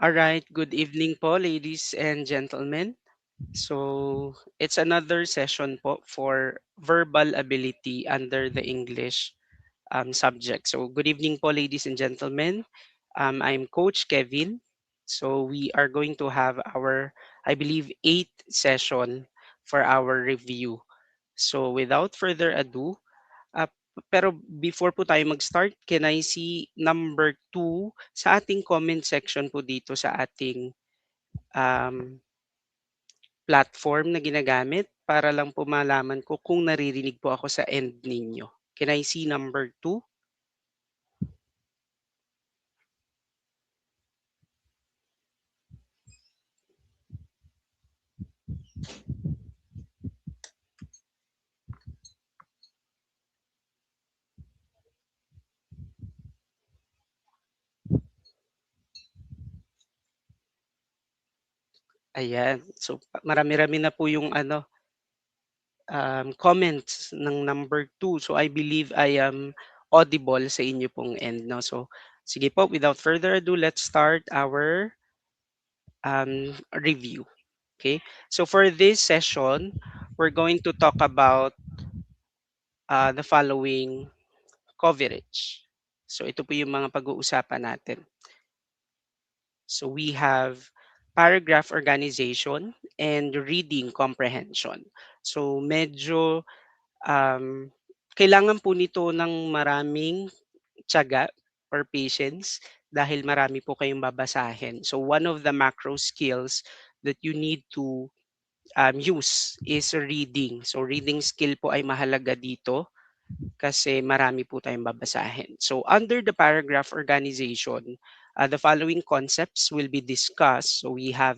Alright, good evening po ladies and gentlemen. It's another session po for verbal ability under the English subject. So, good evening po ladies and gentlemen. I'm Coach Kevin. So, we are going to have our, I believe, eighth session for our review. So, without further ado, pero before po tayo mag-start, can I see number 2 sa ating comment section po dito sa ating um, platform na ginagamit para lang po malaman ko kung naririnig po ako sa end ninyo. Can I see number 2? Ayan. So, marami-rami na po yung comments ng number 2. So, I believe I am audible sa inyo pong end. No? So, sige po, without further ado, let's start our review. Okay? So, for this session, we're going to talk about the following coverage. So, ito po yung mga pag-uusapan natin. So we have paragraph organization and reading comprehension. So medyo um, kailangan po nito ng maraming tiyaga or patience dahil marami po kayong babasahin. So one of the macro skills that you need to use is reading. So reading skill po ay mahalaga dito kasi marami po tayong babasahin. So under the paragraph organization, the following concepts will be discussed. So we have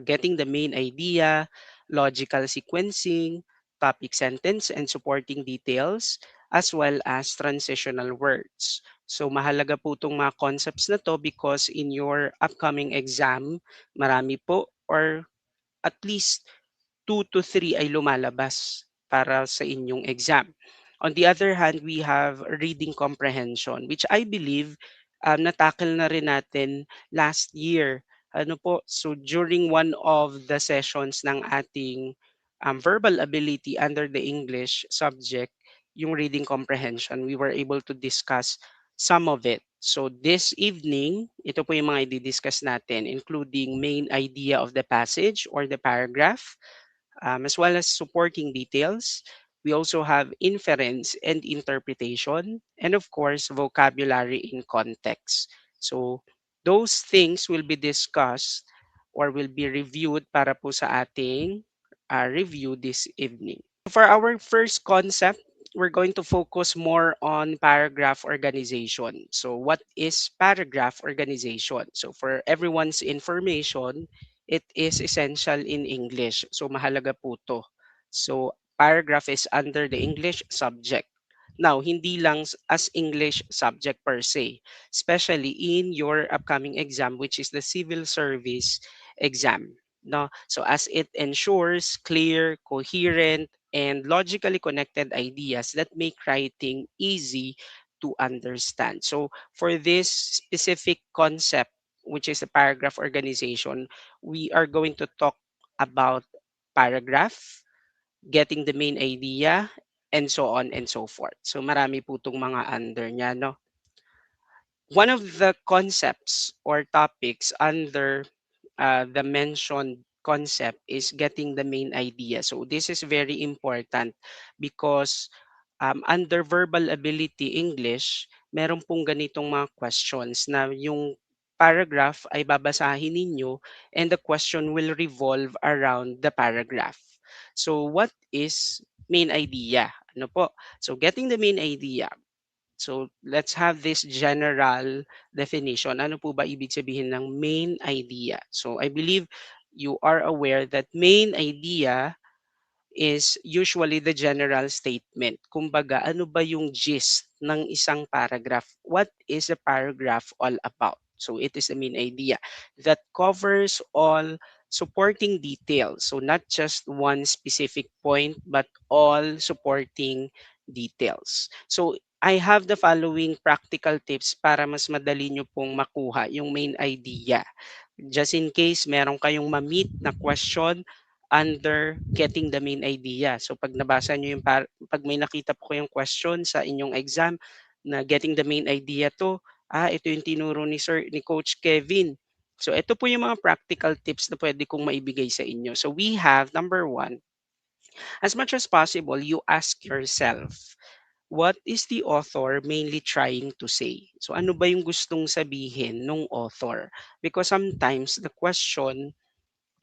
getting the main idea, logical sequencing, topic sentence and supporting details, as well as transitional words. So mahalaga po itong mga concepts na to because in your upcoming exam, marami po or at least 2 to 3 ay lumalabas para sa inyong exam. On the other hand, we have reading comprehension, which I believe natakil na rin natin last year. Ano po, so during one of the sessions ng ating verbal ability under the English subject, yung reading comprehension, we were able to discuss some of it. So this evening, ito po yung mga i-discuss natin, including main idea of the passage or the paragraph, as well as supporting details. We also have inference and interpretation, and of course, vocabulary in context. So, those things will be discussed or will be reviewed para po sa ating review this evening. For our first concept, we're going to focus more on paragraph organization. So what is paragraph organization? So for everyone's information, it is essential in English. So mahalaga po to. So paragraph is under the English subject. Now, hindi lang as English subject per se, especially in your upcoming exam, which is the civil service exam. No? So as it ensures clear, coherent, and logically connected ideas that make writing easy to understand. So for this specific concept, which is a paragraph organization, we are going to talk about paragraph, getting the main idea, and so on and so forth. So marami po itong mga under niya, no? One of the concepts or topics under the mentioned concept is getting the main idea. So this is very important because under verbal ability English, meron pong ganitong mga questions na yung paragraph ay babasahin ninyo and the question will revolve around the paragraph. So what is main idea? Ano po? So getting the main idea. So let's have this general definition. Ano po ba ibig sabihin ng main idea? So I believe you are aware that main idea is usually the general statement. Kumbaga, ano ba yung gist ng isang paragraph? What is a paragraph all about? So it is the main idea that covers all supporting details. So not just one specific point, but all supporting details. So I have the following practical tips para mas madali nyo pong makuha yung main idea. Just in case meron kayong ma-meet na question under getting the main idea. So pag nabasa nyo yung, pag may nakita po kayong question sa inyong exam na getting the main idea to, ito yung tinuro ni Sir, ni Coach Kevin. So ito po yung mga practical tips na pwede kong maibigay sa inyo. So we have number one, as much as possible, you ask yourself, what is the author mainly trying to say? So ano ba yung gustong sabihin nung author? Because sometimes the question,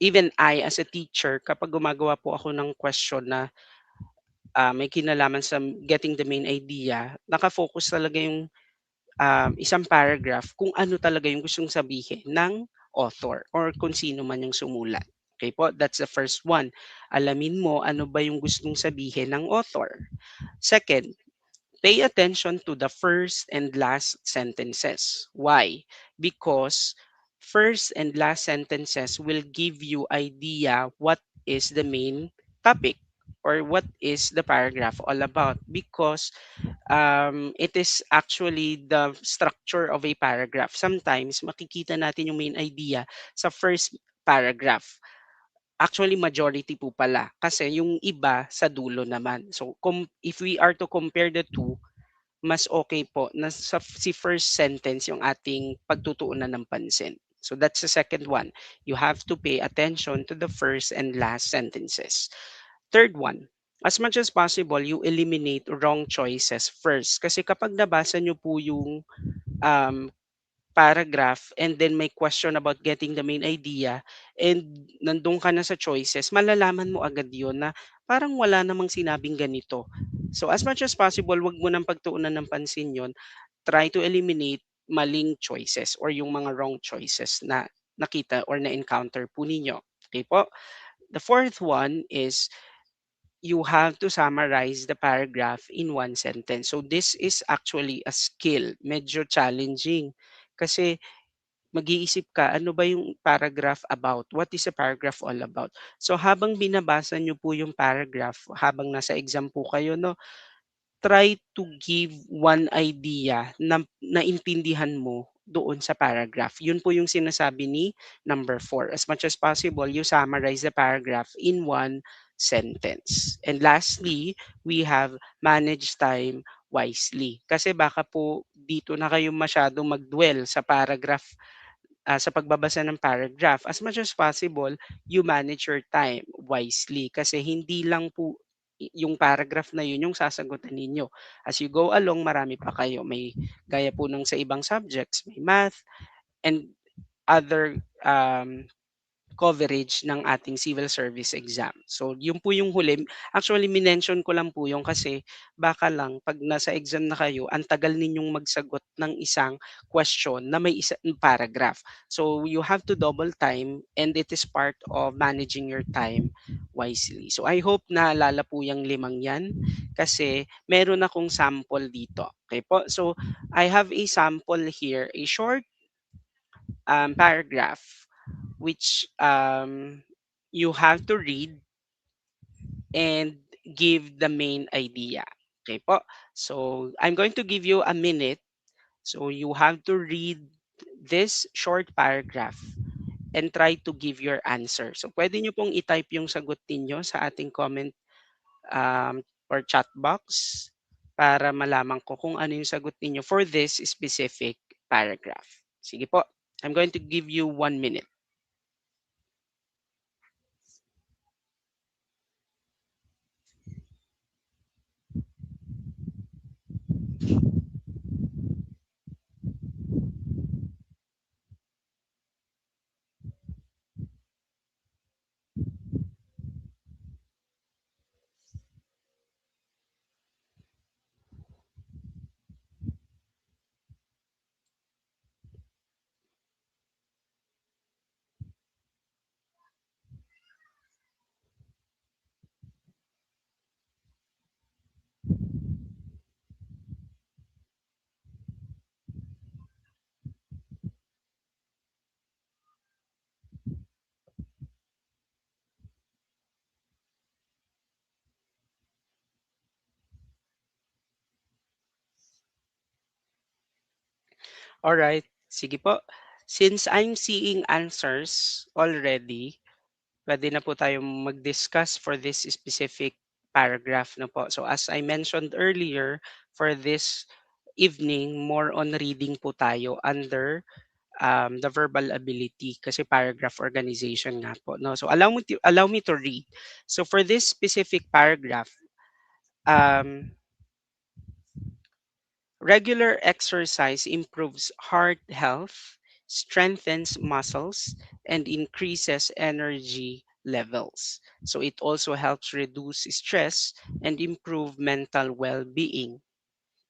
even I as a teacher, kapag gumagawa po ako ng question na may kinalaman sa getting the main idea, nakafocus talaga yung isang paragraph kung ano talaga yung gustong sabihin ng author or kung sino man yung sumulat. Okay po, that's the first one. Alamin mo ano ba yung gustong sabihin ng author. Second, pay attention to the first and last sentences. Why? Because first and last sentences will give you idea what is the main topic or what is the paragraph all about, because it is actually the structure of a paragraph. Sometimes makikita natin yung main idea sa first paragraph. Actually, majority po pala. Kasi yung iba sa dulo naman. So, if we are to compare the two, mas okay po na si first sentence yung ating pagtutuunan ng pansin. So that's the second one. You have to pay attention to the first and last sentences. Third one, as much as possible, you eliminate wrong choices first. Kasi kapag nabasa nyo po yung um, paragraph and then may question about getting the main idea and nandun ka na sa choices, malalaman mo agad yon na parang wala namang sinabing ganito. So as much as possible, wag mo nang pagtuunan ng pansin yon. Try to eliminate maling choices or yung mga wrong choices na nakita or na-encounter po ninyo. Okay po? The fourth one is you have to summarize the paragraph in one sentence. So this is actually a skill, medyo challenging. Kasi mag-iisip ka, ano ba yung paragraph about? What is a paragraph all about? So habang binabasa nyo po yung paragraph, habang nasa exam po kayo, no, try to give one idea na naintindihan mo doon sa paragraph. Yun po yung sinasabi ni number 4. As much as possible, you summarize the paragraph in one sentence. And lastly, we have manage time wisely. Kasi baka po dito na kayo masyadong mag-dwell sa paragraph, sa pagbabasa ng paragraph. As much as possible, you manage your time wisely kasi hindi lang po yung paragraph na yun yung sasagutan ninyo. As you go along, marami pa kayo. May gaya po ng sa ibang subjects, may math and other coverage ng ating civil service exam. So, yun po yung huli. Actually, minention ko lang po yun kasi baka lang pag nasa exam na kayo, ang tagal ninyong magsagot ng isang question na may isang paragraph. So, you have to double time and it is part of managing your time wisely. So, I hope naalala po yung limang yan kasi meron akong sample dito. Okay po? So, I have a sample here, a short paragraph which you have to read and give the main idea. Okay po? So, I'm going to give you a minute. So, you have to read this short paragraph and try to give your answer. So, pwede nyo pong i-type yung sagot ninyo sa ating comment or chat box para malaman ko kung ano yung sagot ninyo for this specific paragraph. Sige po. I'm going to give you 1 minute. Alright, sige po. Since I'm seeing answers already, puwede na po tayong mag-discuss for this specific paragraph na po. So as I mentioned earlier, for this evening, more on reading po tayo under the verbal ability kasi paragraph organization nga po. No? So allow me to read. So for this specific paragraph, um, regular exercise improves heart health, strengthens muscles, and increases energy levels. So it also helps reduce stress and improve mental well-being.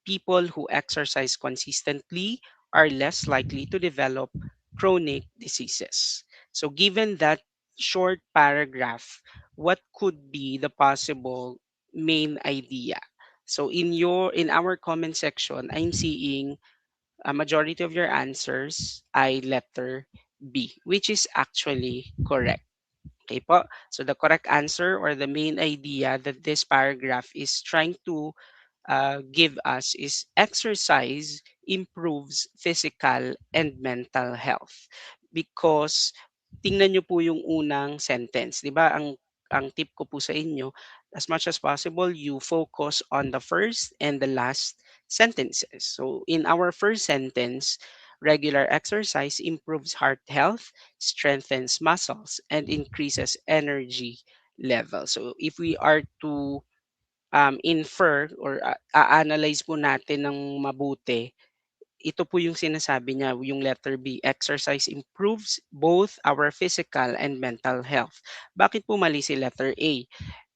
People who exercise consistently are less likely to develop chronic diseases. So given that short paragraph, what could be the possible main idea? So in our comment section, I'm seeing a majority of your answers ay letter B, which is actually correct. Okay po? So the correct answer or the main idea that this paragraph is trying to give us is exercise improves physical and mental health. Because tingnan nyo po yung unang sentence, 'di ba? Ang tip ko po sa inyo, as much as possible, you focus on the first and the last sentences. So in our first sentence, regular exercise improves heart health, strengthens muscles, and increases energy level. So if we are to infer or a-analyze po natin ng mabuti, ito po yung sinasabi niya, yung letter B, exercise improves both our physical and mental health. Bakit po mali si letter A?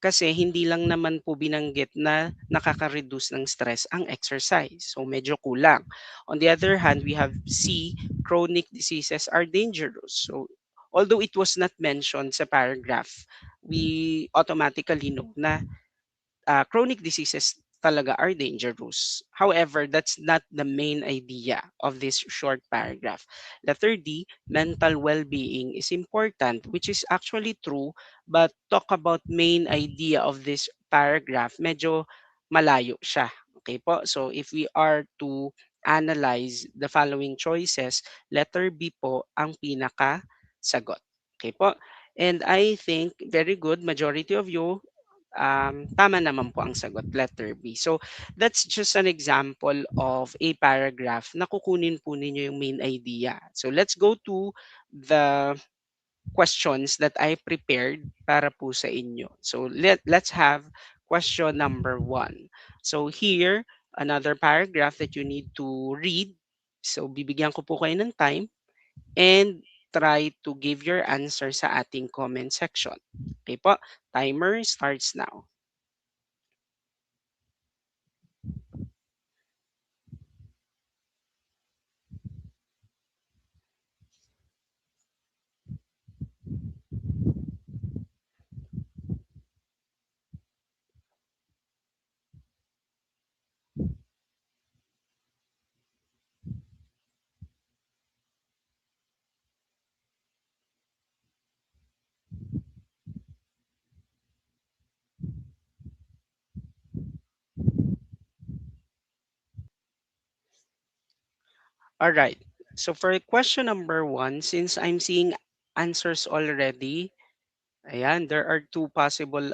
Kasi hindi lang naman po binanggit na nakaka-reduce ng stress ang exercise. So medyo kulang. On the other hand, we have C, chronic diseases are dangerous. So although it was not mentioned sa paragraph, we automatically know na chronic diseases talaga are dangerous. However, that's not the main idea of this short paragraph. Letter D, mental well-being is important, which is actually true, but talk about main idea of this paragraph, medyo malayo siya. Okay po? So if we are to analyze the following choices, letter B po ang pinaka sagot. Okay po? And I think very good majority of you tama naman po ang sagot, letter B. So, that's just an example of a paragraph na kukunin po ninyo yung main idea. So, let's go to the questions that I prepared para po sa inyo. So, let's have question number 1. So, here, another paragraph that you need to read. So, bibigyan ko po kayo ng time and try to give your answer sa ating comment section. Okay po? Timer starts now. All right. So for question number 1, since I'm seeing answers already, ayan, there are two possible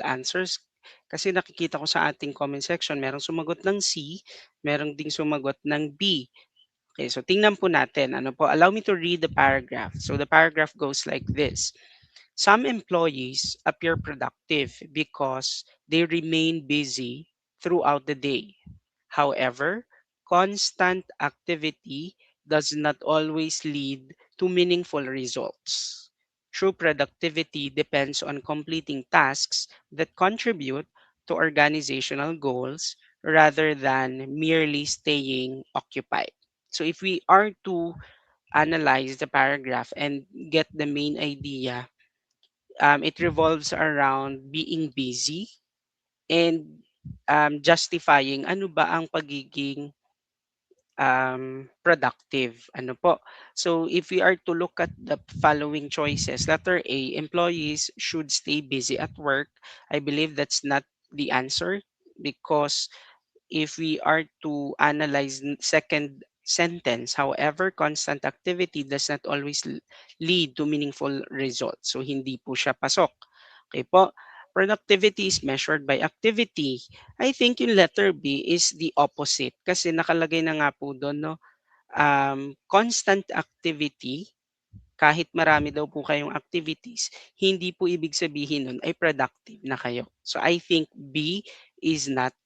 answers. Kasi nakikita ko sa ating comment section, merong sumagot ng C, merong ding sumagot ng B. Okay, so tingnan po natin. Ano po? Allow me to read the paragraph. So the paragraph goes like this. Some employees appear productive because they remain busy throughout the day. However, constant activity does not always lead to meaningful results. True productivity depends on completing tasks that contribute to organizational goals rather than merely staying occupied. So, if we are to analyze the paragraph and get the main idea, it revolves around being busy and justifying ano ba ang pagiging productive. Ano po? So if we are to look at the following choices, letter A, employees should stay busy at work. I believe that's not the answer because if we are to analyze second sentence, however, constant activity does not always lead to meaningful results. So, hindi po siya pasok. Okay po. Productivity is measured by activity. I think yung letter B is the opposite kasi nakalagay na nga po doon, no? Constant activity, kahit marami daw po kayong activities, hindi po ibig sabihin nun ay productive na kayo. So I think B is not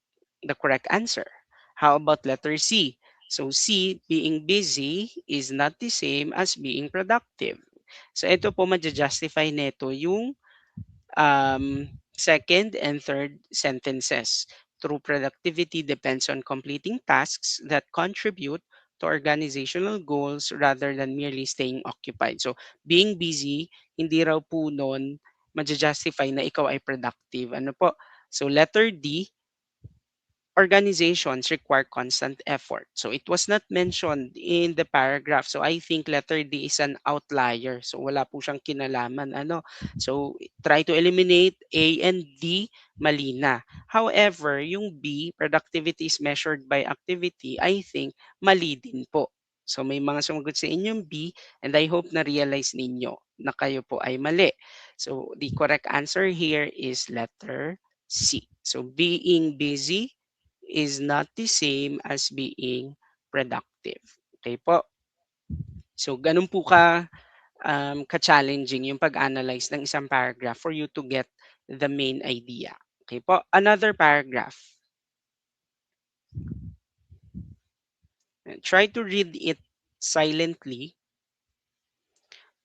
the correct answer. How about letter C? So C, being busy is not the same as being productive. So ito po ma-justify nito yung second and third sentences. True productivity depends on completing tasks that contribute to organizational goals rather than merely staying occupied. So, being busy, hindi raw po nun justify na ikaw ay productive. Ano po? So, letter D, organizations require constant effort. So it was not mentioned in the paragraph. So I think letter D is an outlier. So wala po siyang kinalaman. Ano? So try to eliminate A and D, mali na. However, yung B, productivity is measured by activity, I think mali din po. So may mga sumagot sa inyong B and I hope na realize ninyo na kayo po ay mali. So the correct answer here is letter C. So being busy is not the same as being productive. Okay po? So, ganun po ka-challenging yung pag-analyze ng isang paragraph for you to get the main idea. Okay po? Another paragraph. Try to read it silently.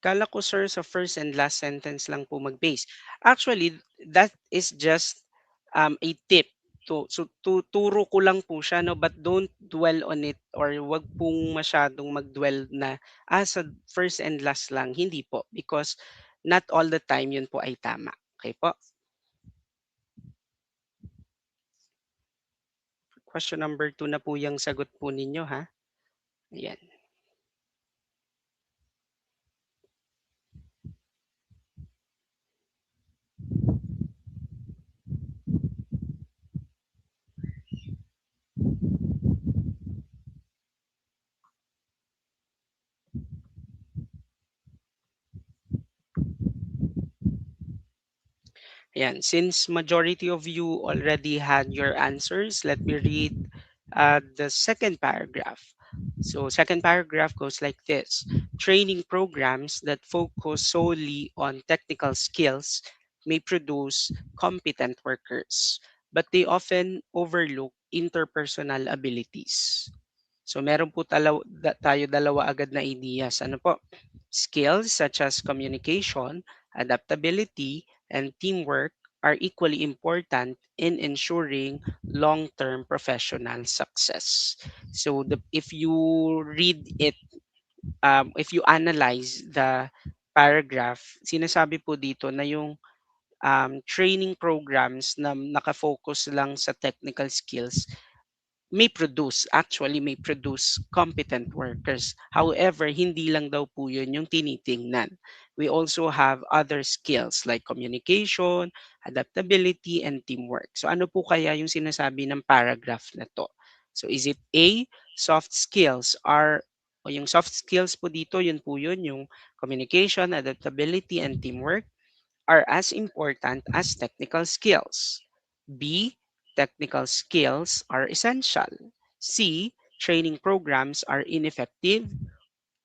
Kala ko sir sa first and last sentence lang po mag-base. Actually, that is just a tip. Turo ko lang po siya, no, but don't dwell on it or wag pong masyadong mag-dwell na sa first and last lang. Hindi po because not all the time yun po ay tama. Okay po? Question number 2 na po yung sagot po ninyo ha. Ayan. Ayan, since majority of you already had your answers, let me read the second paragraph. So, second paragraph goes like this. Training programs that focus solely on technical skills may produce competent workers, but they often overlook interpersonal abilities. So, meron po tayo dalawa agad na ideas. Ano po? Skills such as communication, adaptability, and teamwork are equally important in ensuring long-term professional success. So if you read it, if you analyze the paragraph, sinasabi po dito na yung training programs na nakafocus lang sa technical skills may produce competent workers. However, hindi lang daw po yun yung tinitingnan. We also have other skills like communication, adaptability, and teamwork. So ano po kaya yung sinasabi ng paragraph na to? So is it A, soft skills are o yung soft skills po dito, yun yung communication, adaptability, and teamwork are as important as technical skills. B, technical skills are essential. C, training programs are ineffective.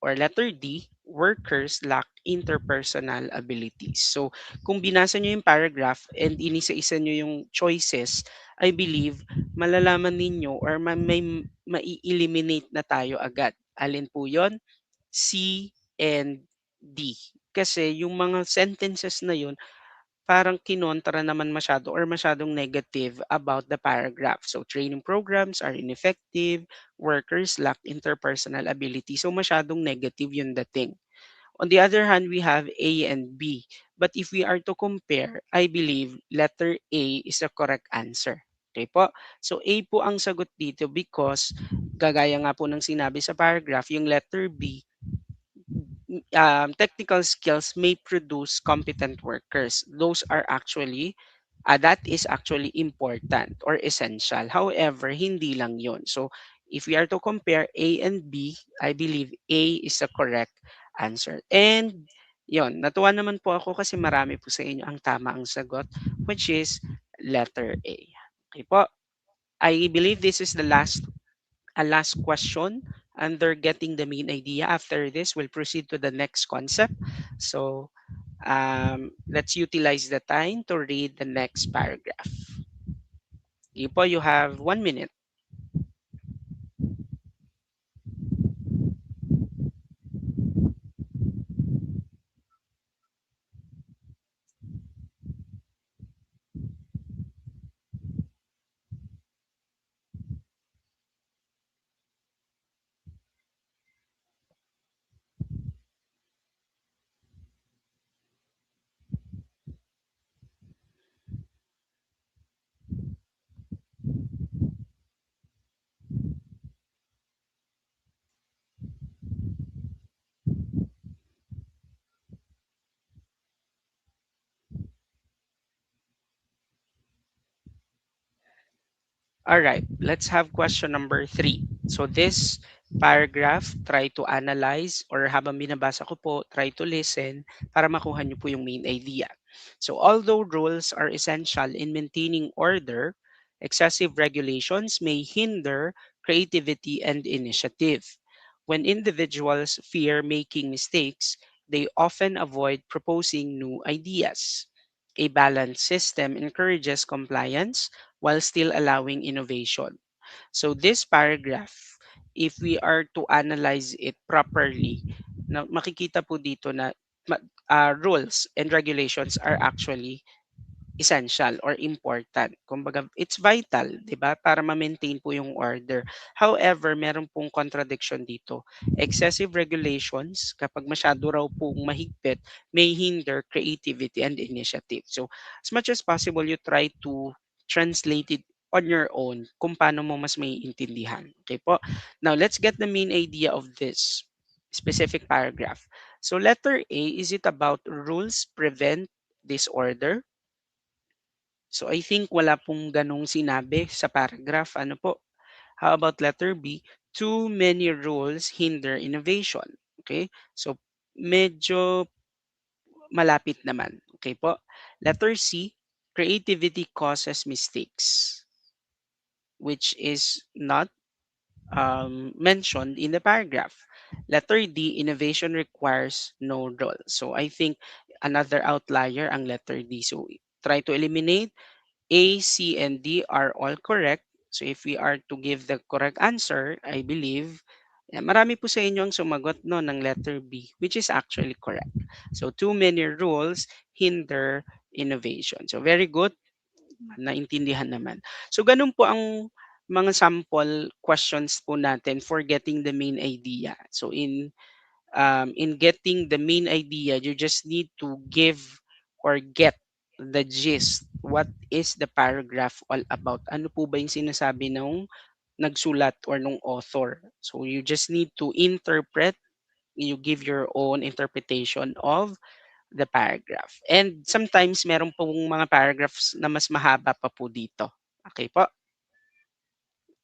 Or letter D, workers lack interpersonal abilities. So, kung binasa nyo yung paragraph and inisa-isa nyo yung choices, I believe malalaman ninyo or mai-eliminate na tayo agad. Alin po yon? C and D. Kasi yung mga sentences na yun, parang kinontra naman masyado or masyadong negative about the paragraph. So training programs are ineffective, workers lack interpersonal ability. So masyadong negative yung dating. On the other hand, we have A and B. But if we are to compare, I believe letter A is the correct answer. Okay po? So A po ang sagot dito because gagaya nga po ng sinabi sa paragraph, yung letter B technical skills may produce competent workers. Those are actually that is actually important or essential. However, hindi lang yon. So, if we are to compare A and B, I believe A is the correct answer. And yon, natuwa naman po ako kasi marami po sa inyo ang tama ang sagot, which is letter A. Okay po. I believe this is the last question under getting the main idea. After this, we'll proceed to the next concept. So, let's utilize the time to read the next paragraph. Ipo, you have 1 minute. All right, let's have question number 3. So this paragraph, try to analyze or habang binabasa ko po, try to listen para makuha niyo po yung main idea. So although rules are essential in maintaining order, excessive regulations may hinder creativity and initiative. When individuals fear making mistakes, they often avoid proposing new ideas. A balanced system encourages compliance while still allowing innovation. So this paragraph, if we are to analyze it properly, na makikita po dito na rules and regulations are actually essential or important. Kumbaga, it's vital, 'di ba? Para ma-maintain po yung order. However, meron pong contradiction dito. Excessive regulations, kapag masyado raw pong mahigpit, may hinder creativity and initiative. So, as much as possible, you try to translate it on your own kung paano mo mas maiintindihan. Okay po? Now, let's get the main idea of this specific paragraph. So, letter A, is it about rules prevent disorder? So I think wala pong ganong sinabi sa paragraph. Ano po? How about letter B? Too many rules hinder innovation. Okay? So medyo malapit naman. Okay po? Letter C, creativity causes mistakes, which is not mentioned in the paragraph. Letter D, innovation requires no rule. So I think another outlier ang letter D. So try to eliminate. A, C, and D are all correct. So if we are to give the correct answer, I believe, marami po sa inyo ang sumagot no ng letter B, which is actually correct. So too many rules hinder innovation. So very good, naintindihan naman. So ganun po ang mga sample questions po natin for getting the main idea. So in getting the main idea, you just need to give or get the gist. What is the paragraph all about? Ano po ba yung sinasabi nung nagsulat or nung author? So you just need to interpret, you give your own interpretation of the paragraph. And sometimes meron pong mga paragraphs na mas mahaba pa po dito. Okay po?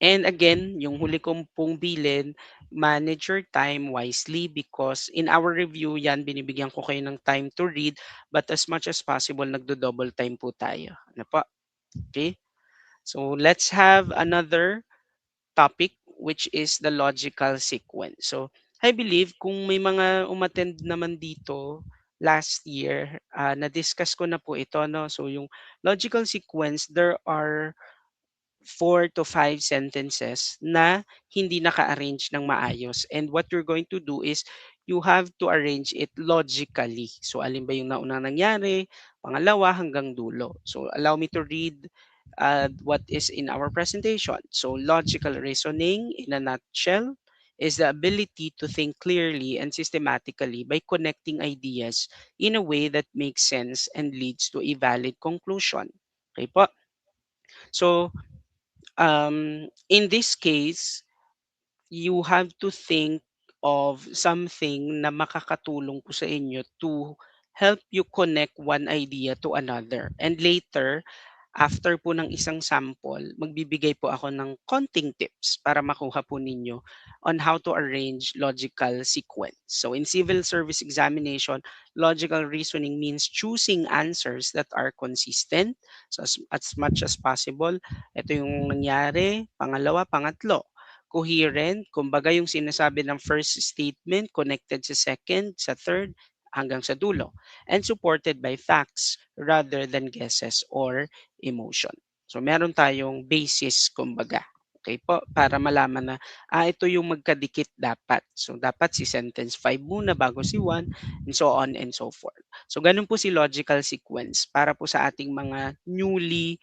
And again, yung huli kong pong bilin, manage your time wisely because in our review yan, binibigyan ko kayo ng time to read but as much as possible, nagdo-double time po tayo. Ano po? Okay? So let's have another topic which is the logical sequence. So I believe kung may mga umattend naman dito last year, na-discuss ko na po ito. No? So yung logical sequence, there are 4 to 5 sentences na hindi naka-arrange ng maayos. And what you're going to do is you have to arrange it logically. So alin ba yung naunang nangyari, pangalawa hanggang dulo. So allow me to read what is in our presentation. So logical reasoning in a nutshell is the ability to think clearly and systematically by connecting ideas in a way that makes sense and leads to a valid conclusion. Okay po? So in this case, you have to think of something na makakatulong po sa inyo to help you connect one idea to another. And later, After po ng isang sample, magbibigay po ako ng konting tips para makuha po ninyo on how to arrange logical sequence. So in civil service examination, logical reasoning means choosing answers that are consistent, so as much as possible. Ito yung nangyari, pangalawa, pangatlo. Coherent, kumbaga yung sinasabi ng first statement connected sa second, sa third, hanggang sa dulo. And supported by facts rather than guesses or emotion. So meron tayong basis kumbaga. Okay po, para malaman na ito yung magkadikit dapat. So dapat si sentence 5 muna bago si 1 and so on and so forth. So ganun po si logical sequence para po sa ating mga newly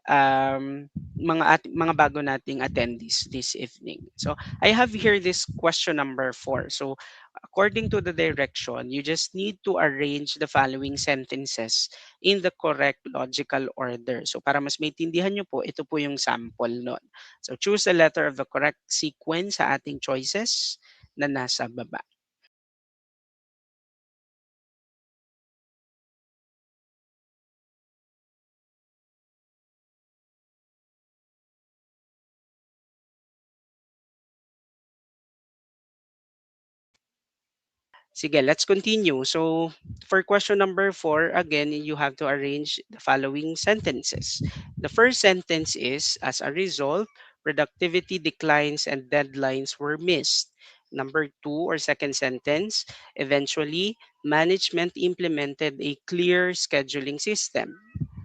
mga bago nating attendees this evening. So I have here this question number 4. So according to the direction, you just need to arrange the following sentences in the correct logical order. So para mas maintindihan nyo po, ito po yung sample nun. So choose a letter of the correct sequence sa ating choices na nasa baba. Sige, let's continue. So, for question number 4, again, you have to arrange the following sentences. The first sentence is, as a result, productivity declines and deadlines were missed. Number 2 or second sentence, eventually, management implemented a clear scheduling system.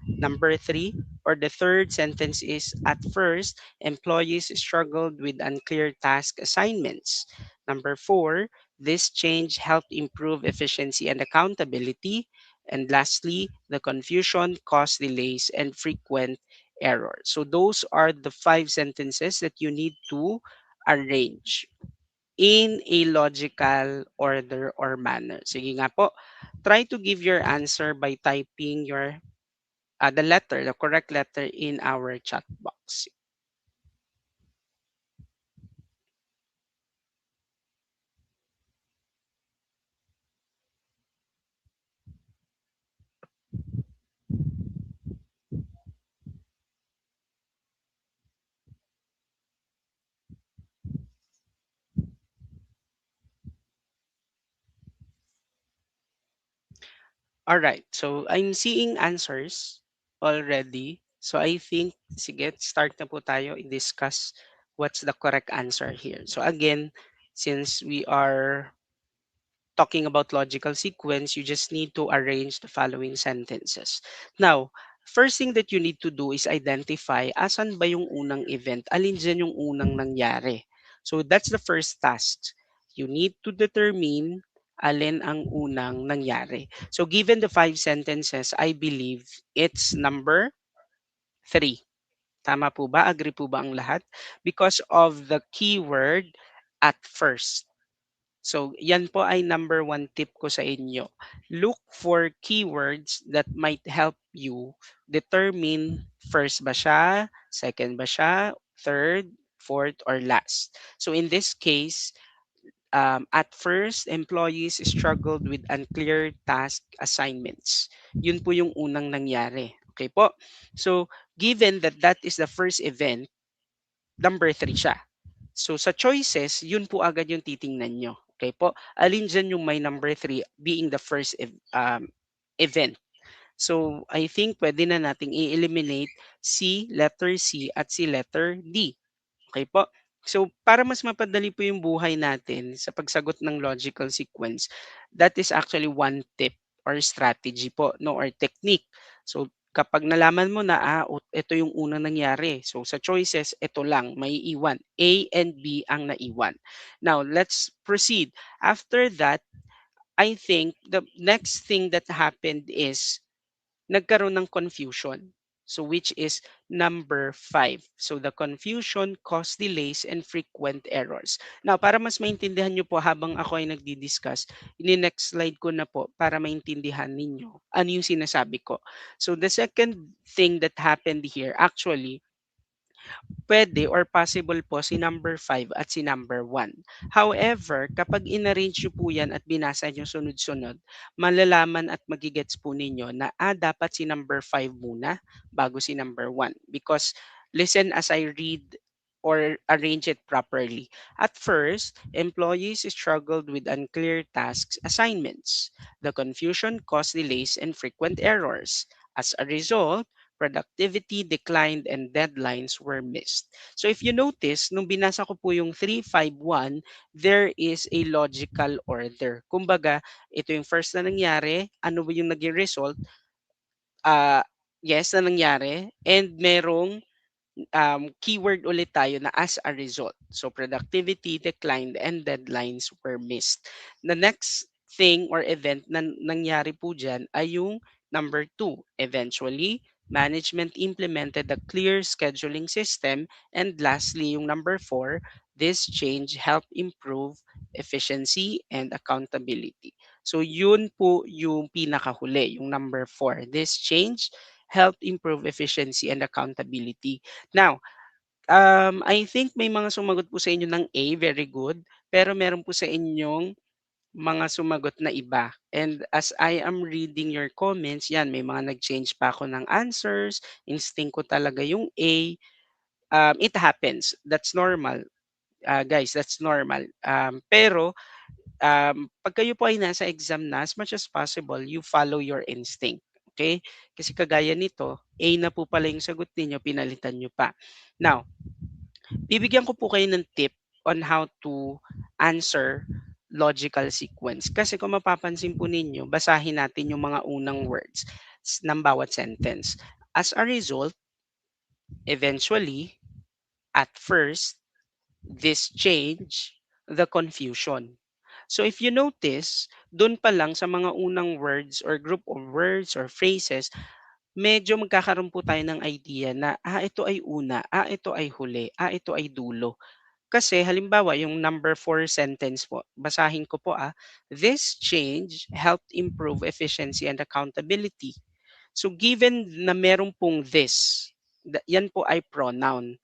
Number 3 or the third sentence is, at first, employees struggled with unclear task assignments. Number 4, this change helped improve efficiency and accountability. And lastly, the confusion caused delays and frequent errors. So those are the 5 sentences that you need to arrange in a logical order or manner. Sige nga po, try to give your answer by typing the correct letter in our chat box. All right, so I'm seeing answers already. So I think, sige, start na po tayo i-discuss what's the correct answer here. So again, since we are talking about logical sequence, you just need to arrange the following sentences. Now, first thing that you need to do is identify asan ba yung unang event, alin dyan yung unang nangyari. So that's the first task. You need to determine alin ang unang nangyari. So given the 5 sentences, I believe it's number 3. Tama po ba? Agree po ba ang lahat? Because of the keyword at first. So, yan po ay number 1 tip ko sa inyo. Look for keywords that might help you determine first ba siya, second ba siya, third, fourth, or last. So, in this case, at first, employees struggled with unclear task assignments. Yun po yung unang nangyari. Okay po? So, given that that is the first event, number 3 siya. So sa choices, yun po agad yung titingnan nyo. Okay po? Alin dyan yung may number 3 being the first event. So I think pwede na nating i-eliminate si letter C at si letter D. Okay po? So, para mas mapadali po yung buhay natin sa pagsagot ng logical sequence, that is actually one tip or strategy po, no, or technique. So, kapag nalaman mo na, ito yung unang nangyari. So, sa choices, ito lang, may iwan. A and B ang naiwan. Now, let's proceed. After that, I think the next thing that happened is nagkaroon ng confusion. So which is number 5. So the confusion caused delays and frequent errors. Now, para mas maintindihan nyo po habang ako ay nagdi-discuss, ini-next slide ko na po para maintindihan ninyo ano yung sinasabi ko. So the second thing that happened here, actually, Puwede or possible po si number 5 at si number 1. However, kapag inarrange niyo po 'yan at binasa niyo sunod-sunod, malalaman at magigets po ninyo na, dapat si number 5 muna bago si number 1 because listen as I read or arrange it properly. At first, employees struggled with unclear tasks assignments. The confusion caused delays and frequent errors. As a result, productivity declined and deadlines were missed. So if you notice, nung binasa ko po yung 351, there is a logical order. Kumbaga, ito yung first na nangyari, ano ba yung naging result? Ah, yes na nangyari and merong keyword ulit tayo na as a result. So productivity declined and deadlines were missed. The next thing or event na nangyari po dyan ay yung number two. Eventually, management implemented a clear scheduling system. And lastly, yung number four, this change helped improve efficiency and accountability. So yun po yung pinakahuli, yung number four. This change helped improve efficiency and accountability. Now, I think may mga sumagot po sa inyo ng A, very good. Pero meron po sa inyong mga sumagot na iba. And as I am reading your comments, yan, may mga nag-change pa ako ng answers. Instinct ko talaga yung A. It happens. That's normal. Guys, that's normal. Pero pag kayo po ay nasa exam na, as much as possible, you follow your instinct. Okay? Kasi kagaya nito, A na po pala yung sagot ninyo, pinalitan nyo pa. Now, bibigyan ko po kayo ng tip on how to answer logical sequence. Kasi kung mapapansin po ninyo, basahin natin yung mga unang words ng bawat sentence. As a result, eventually, at first, this change, the confusion. So if you notice, dun pa lang sa mga unang words or group of words or phrases, medyo magkakaroon po tayo ng idea na, ito ay una, ito ay huli, ito ay dulo. Kasi halimbawa, yung number four sentence po, basahin ko po this change helped improve efficiency and accountability. So given na meron pong this, yan po ay pronoun.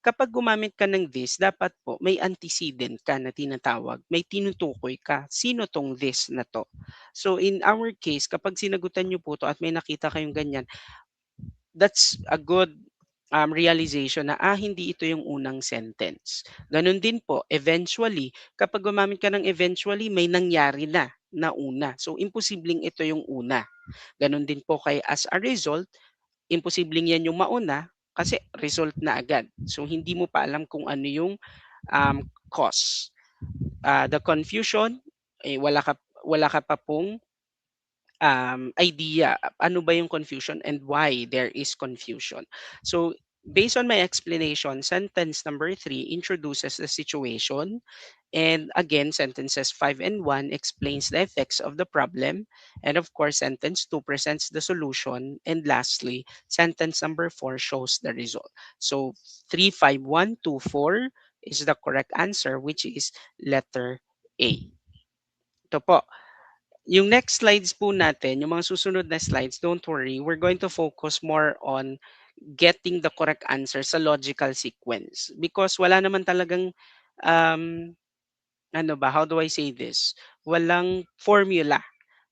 Kapag gumamit ka ng this, dapat po may antecedent ka na tinatawag. May tinutukoy ka. Sino tong this na to? So in our case, kapag sinagutan nyo po to at may nakita kayong ganyan, that's a good realization na hindi ito yung unang sentence. Ganon din po, eventually, kapag gumamit ka ng eventually, may nangyari na una. So, imposibleng ito yung una. Ganon din po kay as a result, imposibleng yan yung mauna kasi result na agad. So, hindi mo pa alam kung ano yung cause. The confusion, wala ka pa pong idea ano ba yung confusion and why there is confusion. So, based on my explanation, sentence number three introduces the situation. And again, sentences 5 and 1 explains the effects of the problem. And of course, sentence 2 presents the solution. And lastly, sentence number 4 shows the result. So 3, 5, 1, 2, 4 is the correct answer, which is letter A. Ito po. Yung next slides po natin, yung mga susunod na slides, don't worry, we're going to focus more on getting the correct answer sa logical sequence. Because wala naman talagang, um, ano ba, how do I say this? Walang formula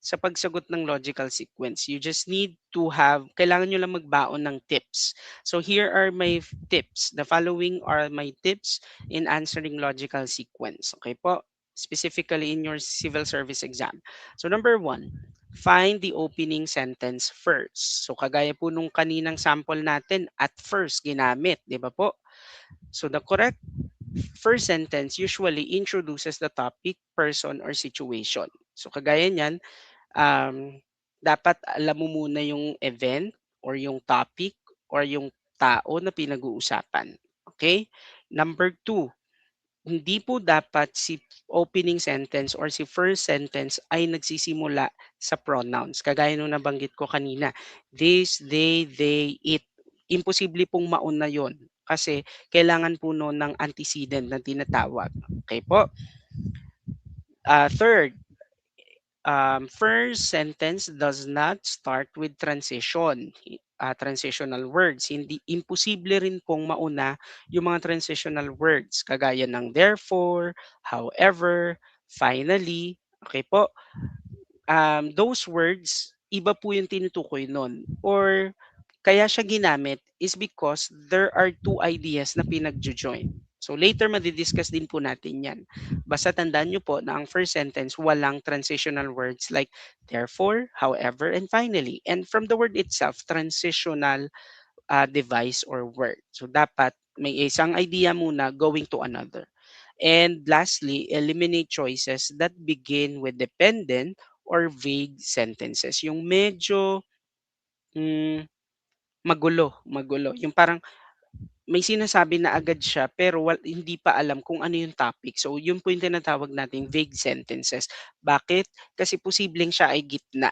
sa pagsagot ng logical sequence. You just need to have, kailangan nyo lang magbaon ng tips. So here are my tips. The following are my tips in answering logical sequence. Okay po? Specifically in your civil service exam. So number one, find the opening sentence first. So kagaya po nung kaninang sample natin, at first ginamit, di ba po? So the correct first sentence usually introduces the topic, person, or situation. So kagaya niyan, dapat alam mo muna yung event or yung topic or yung tao na pinag-uusapan. Okay? Number two, hindi po dapat si opening sentence or si first sentence ay nagsisimula sa pronouns. Kagaya nung nabanggit ko kanina, this, they, it. Imposible pong mauna yon kasi kailangan po noon ng antecedent na tinatawag. Okay po? Third, first sentence does not start with transition. transitional words. Hindi imposible rin pong mauna yung mga transitional words kagaya ng therefore, however, finally, okay po? Those words, iba po yung tinutukoy nun or kaya siya ginamit is because there are two ideas na pinagjo-join. So later madi-discuss din po natin 'yan. Basta tandaan niyo po na ang first sentence walang transitional words like therefore, however, and finally. And from the word itself, transitional device or word. So dapat may isang idea muna going to another. And lastly, eliminate choices that begin with dependent or vague sentences. Yung medyo mm, magulo. Yung parang may sinasabi na agad siya pero hindi pa alam kung ano yung topic. So yun po yung tinatawag nating vague sentences. Bakit? Kasi posibleng siya ay gitna.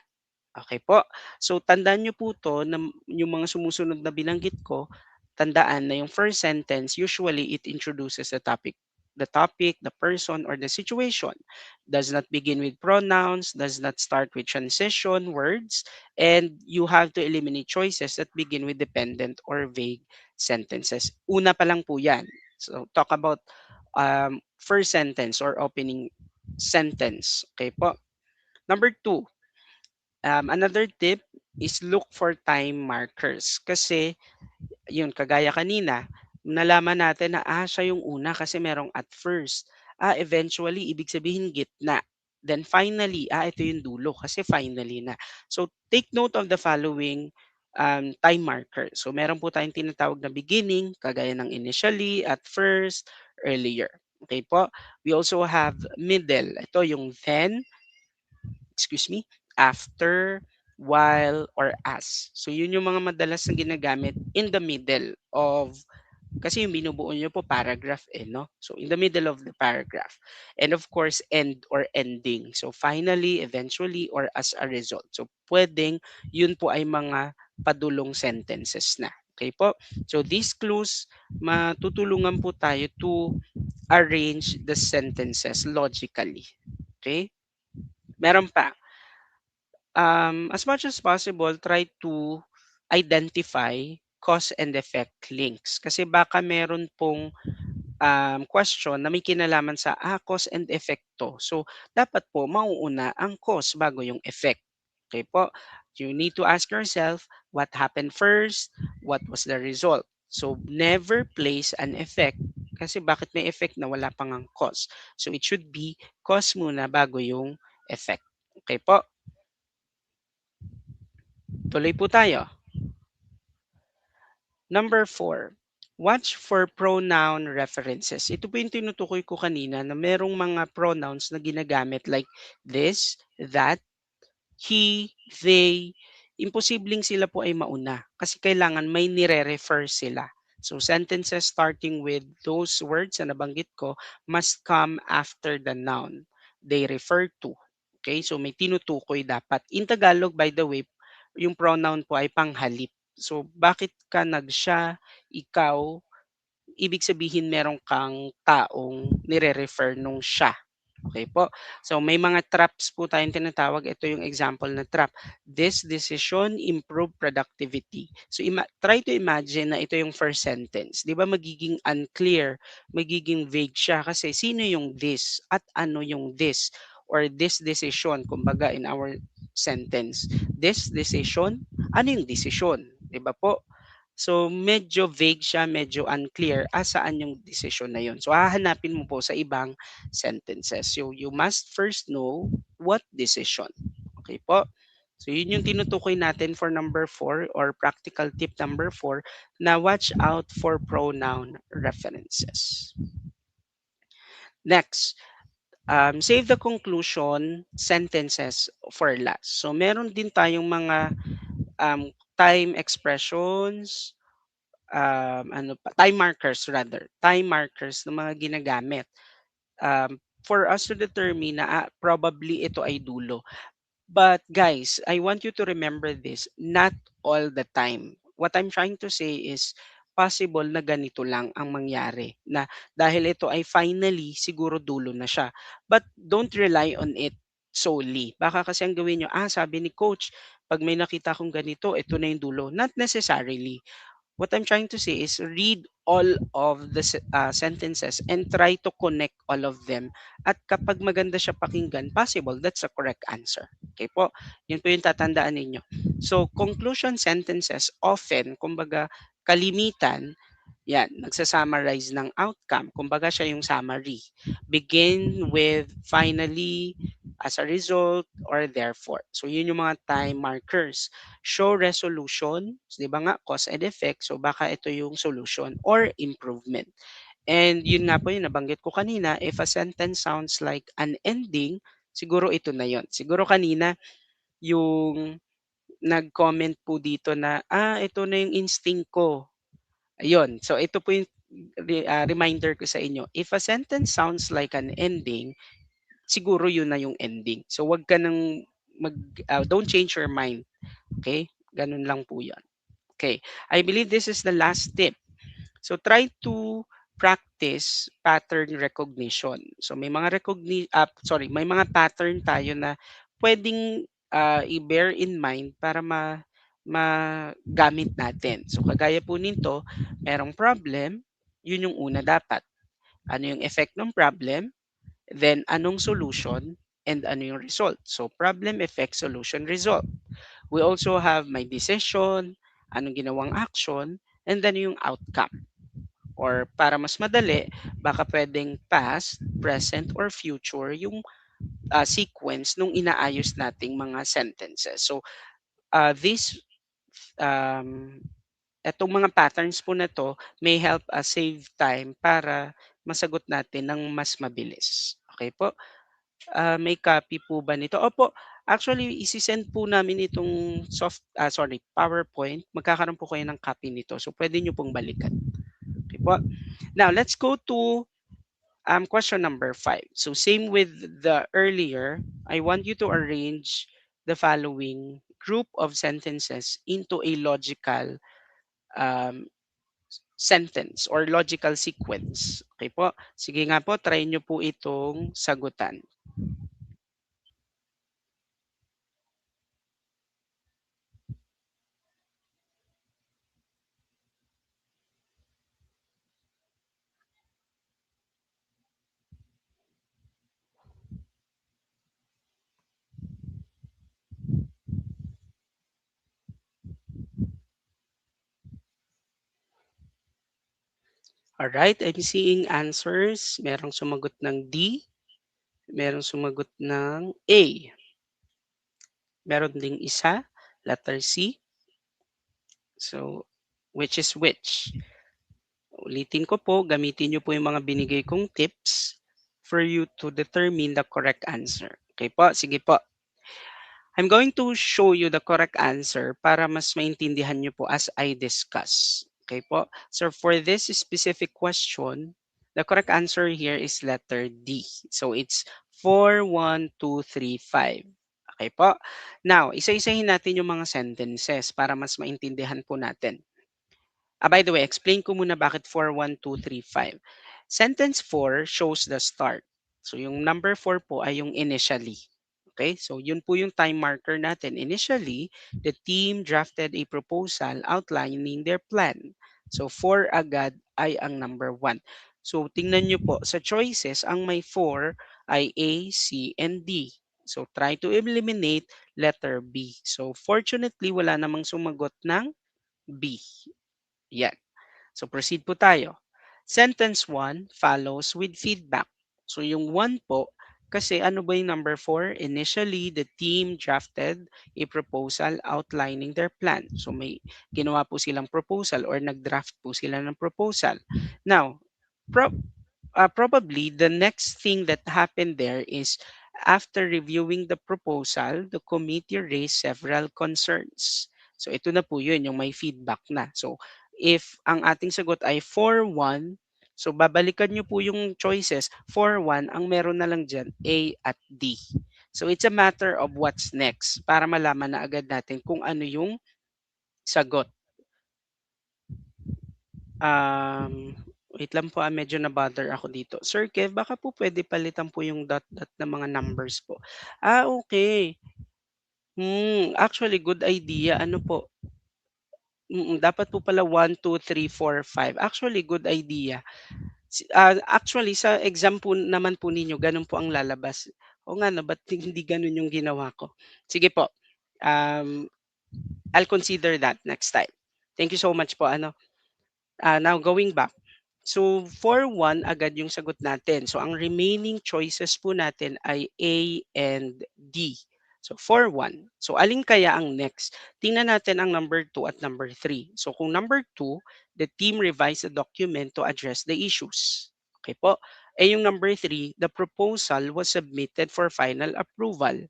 Okay po. So tandaan niyo po 'to na yung mga sumusunod na binanggit ko, tandaan na yung first sentence usually it introduces the topic, the person, or the situation. Does not begin with pronouns, does not start with transition words, and you have to eliminate choices that begin with dependent or vague sentences. Una pa lang po 'yan. So talk about first sentence or opening sentence. Okay po. Number two, another tip is look for time markers. Kasi, yun, kagaya kanina, nalaman natin na, siya yung una kasi merong at first. Eventually, ibig sabihin gitna. Then finally, ito yung dulo kasi finally na. So, take note of the following time marker. So, meron po tayong tinatawag na beginning, kagaya ng initially, at first, earlier. Okay po? We also have middle. Ito yung then, excuse me, after, while, or as. So yun yung mga madalas na ginagamit in the middle of, kasi yung binubuo nyo po paragraph no? So in the middle of the paragraph. And of course, end or ending. So finally, eventually, or as a result. So pwedeng yun po ay mga padulong sentences na. Okay po? So these clues, matutulungan po tayo to arrange the sentences logically. Okay? Meron pa, as much as possible, try to identify cause and effect links. Kasi baka meron pong question na may kinalaman sa cause and effect to. So, dapat po mauuna ang cause bago yung effect. Okay po? You need to ask yourself, what happened first? What was the result? So, never place an effect kasi bakit may effect na wala pang ang cause? So, it should be cause muna bago yung effect. Okay po? Tuloy po tayo. Number four, watch for pronoun references. Ito po yung tinutukoy ko kanina na merong mga pronouns na ginagamit like this, that, he, they. Imposibleng sila po ay mauna kasi kailangan may nire-refer sila. So sentences starting with those words na nabanggit ko must come after the noun they refer to. Okay, so may tinutukoy dapat. In Tagalog, by the way, yung pronoun po ay panghalip. So bakit ka nag-siya, ikaw, ibig sabihin meron kang taong nire-refer nung siya. Okay po. So may mga traps po tayong tinatawag. Ito yung example na trap. This decision improve productivity. So try to imagine na ito yung first sentence. 'Di ba magiging unclear, magiging vague siya kasi sino yung this at ano yung this or this decision kumbaga in our sentence. This decision, ano yung decision? 'Di ba po? So, medyo vague siya, medyo unclear saan yung decision na yun. So, hahanapin mo po sa ibang sentences. So, you must first know what decision. Okay po? So, yun yung tinutukoy natin for number four or practical tip number four na watch out for pronoun references. Next, save the conclusion sentences for last. So, meron din tayong mga time expressions, time markers rather, time markers na mga ginagamit for us to determine na probably ito ay dulo. But guys, I want you to remember this, not all the time. What I'm trying to say is possible na ganito lang ang mangyari na dahil ito ay finally siguro dulo na siya. But don't rely on it solely. Baka kasi ang gawin nyo, sabi ni coach, 'pag may nakita akong ganito, ito na yung dulo. Not necessarily. What I'm trying to say is read all of the sentences and try to connect all of them. At kapag maganda siya pakinggan, possible that's a correct answer. Okay po? Yun po yung tatandaan ninyo. So, conclusion sentences often, kumbaga, kalimitan, yan, nagsa-summarize ng outcome. Kumbaga siya yung summary. Begin with finally, as a result, or therefore. So, yun yung mga time markers. Show resolution, 'di ba nga, cause and effect. So, baka ito yung solution or improvement. And yun nga po yung nabanggit ko kanina, if a sentence sounds like an ending, siguro ito na yun. Siguro kanina, yung nag-comment po dito na, ito na yung instinct ko. Ayun. So ito po yung reminder ko sa inyo. If a sentence sounds like an ending, siguro yun na yung ending. So wag ka nang don't change your mind. Okay? Ganun lang po yan. Okay. I believe this is the last tip. So try to practice pattern recognition. So may mga pattern tayo na pwedeng i-bear in mind para magamit natin. So kagaya po nito, merong problem, yun yung una dapat. Ano yung effect ng problem, then anong solution, and ano yung result. So problem, effect, solution, result. We also have my decision, anong ginawang action, and then yung outcome. Or para mas madali, baka pwedeng past, present, or future yung sequence nung inaayos nating mga sentences. So, this um, etong mga patterns po na to may help us save time para masagot natin ng mas mabilis. Okay po? May copy po ba nito? Opo, actually isi-send po namin itong PowerPoint. Magkakaroon po kayo ng copy nito. So pwede niyo pong balikan. Okay po? Now, let's go to question number 5. So same with the earlier, I want you to arrange the following group of sentences into a logical um, sentence or logical sequence. Okay po? Sige nga po, try nyo po itong sagutan. Alright, I'm seeing answers. Merong sumagot ng D, merong sumagot ng A. Meron ding isa, letter C. So, which is which? Ulitin ko po, gamitin niyo po yung mga binigay kong tips for you to determine the correct answer. Okay po, sige po. I'm going to show you the correct answer para mas maintindihan niyo po as I discuss. Okay po? So for this specific question, the correct answer here is letter D. So it's 4, 1, 2, 3, 5. Okay po? Now, isa-isahin natin yung mga sentences para mas maintindihan po natin. By the way, explain ko muna bakit 4, 1, 2, 3, 5. Sentence 4 shows the start. So yung number 4 po ay yung initially. Okay? So yun po yung time marker natin. Initially, the team drafted a proposal outlining their plan. So 4 agad ay ang number 1. So tingnan nyo po, sa choices, ang may 4 ay A, C, and D. So try to eliminate letter B. So fortunately, wala namang sumagot ng B. Yan. So proceed po tayo. Sentence 1 follows with feedback. So yung 1 po, kasi ano ba yung number 4? Initially, the team drafted a proposal outlining their plan. So may ginawa po silang proposal or nag-draft po sila ng proposal. Now, probably the next thing that happened there is after reviewing the proposal, the committee raised several concerns. So ito na po yun, yung may feedback na. So if ang ating sagot ay 4-1, so babalikan nyo po yung choices. 4-1, ang meron na lang dyan, A at D. So it's a matter of what's next para malaman na agad natin kung ano yung sagot. Wait lang po, medyo na-bother ako dito. Sir Kev, baka po pwede palitan po yung dot-dot na mga numbers po. Okay. Actually good idea. Ano po, dapat po pala 1, 2, 3, 4, 5. Actually good idea. Actually sa exam po naman po ninyo gano'n po ang lalabas. O nga 'no, ba't hindi gano'n yung ginawa ko? Sige po, um, I'll consider that next time. Thank you so much po ano. Now going back. So 4-1 agad yung sagot natin. So ang remaining choices po natin ay A and D. So 4-1. So alin kaya ang next? Tingnan natin ang number 2 at number 3. So kung number 2, the team revised the document to address the issues. Okay po. Eh yung number 3, the proposal was submitted for final approval.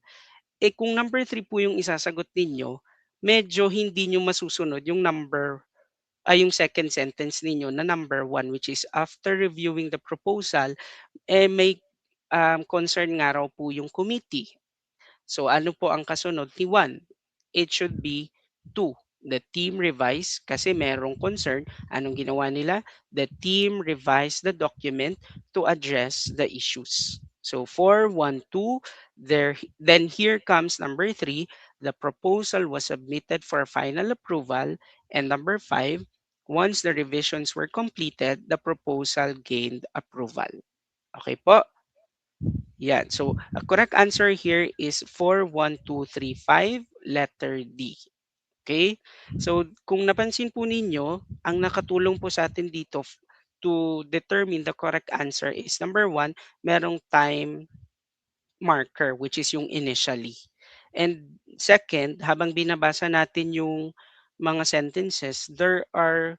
Eh kung number 3 po yung isasagot ninyo, medyo hindi nyo masusunod yung yung second sentence ninyo na number 1, which is after reviewing the proposal, eh may concern nga raw po yung committee. So ano po ang kasunod ni 1? It should be 2. The team revised kasi merong concern. Anong ginawa nila? The team revised the document to address the issues. So 4-1-2, then here comes number 3. The proposal was submitted for final approval. And number 5, once the revisions were completed, the proposal gained approval. Okay po? Yan. So, a correct answer here is 4-1-2-3-5, letter D. Okay? So, kung napansin po ninyo, ang nakatulong po sa atin dito to determine the correct answer is number 1, merong time marker which is yung initially. And second, habang binabasa natin yung mga sentences, there are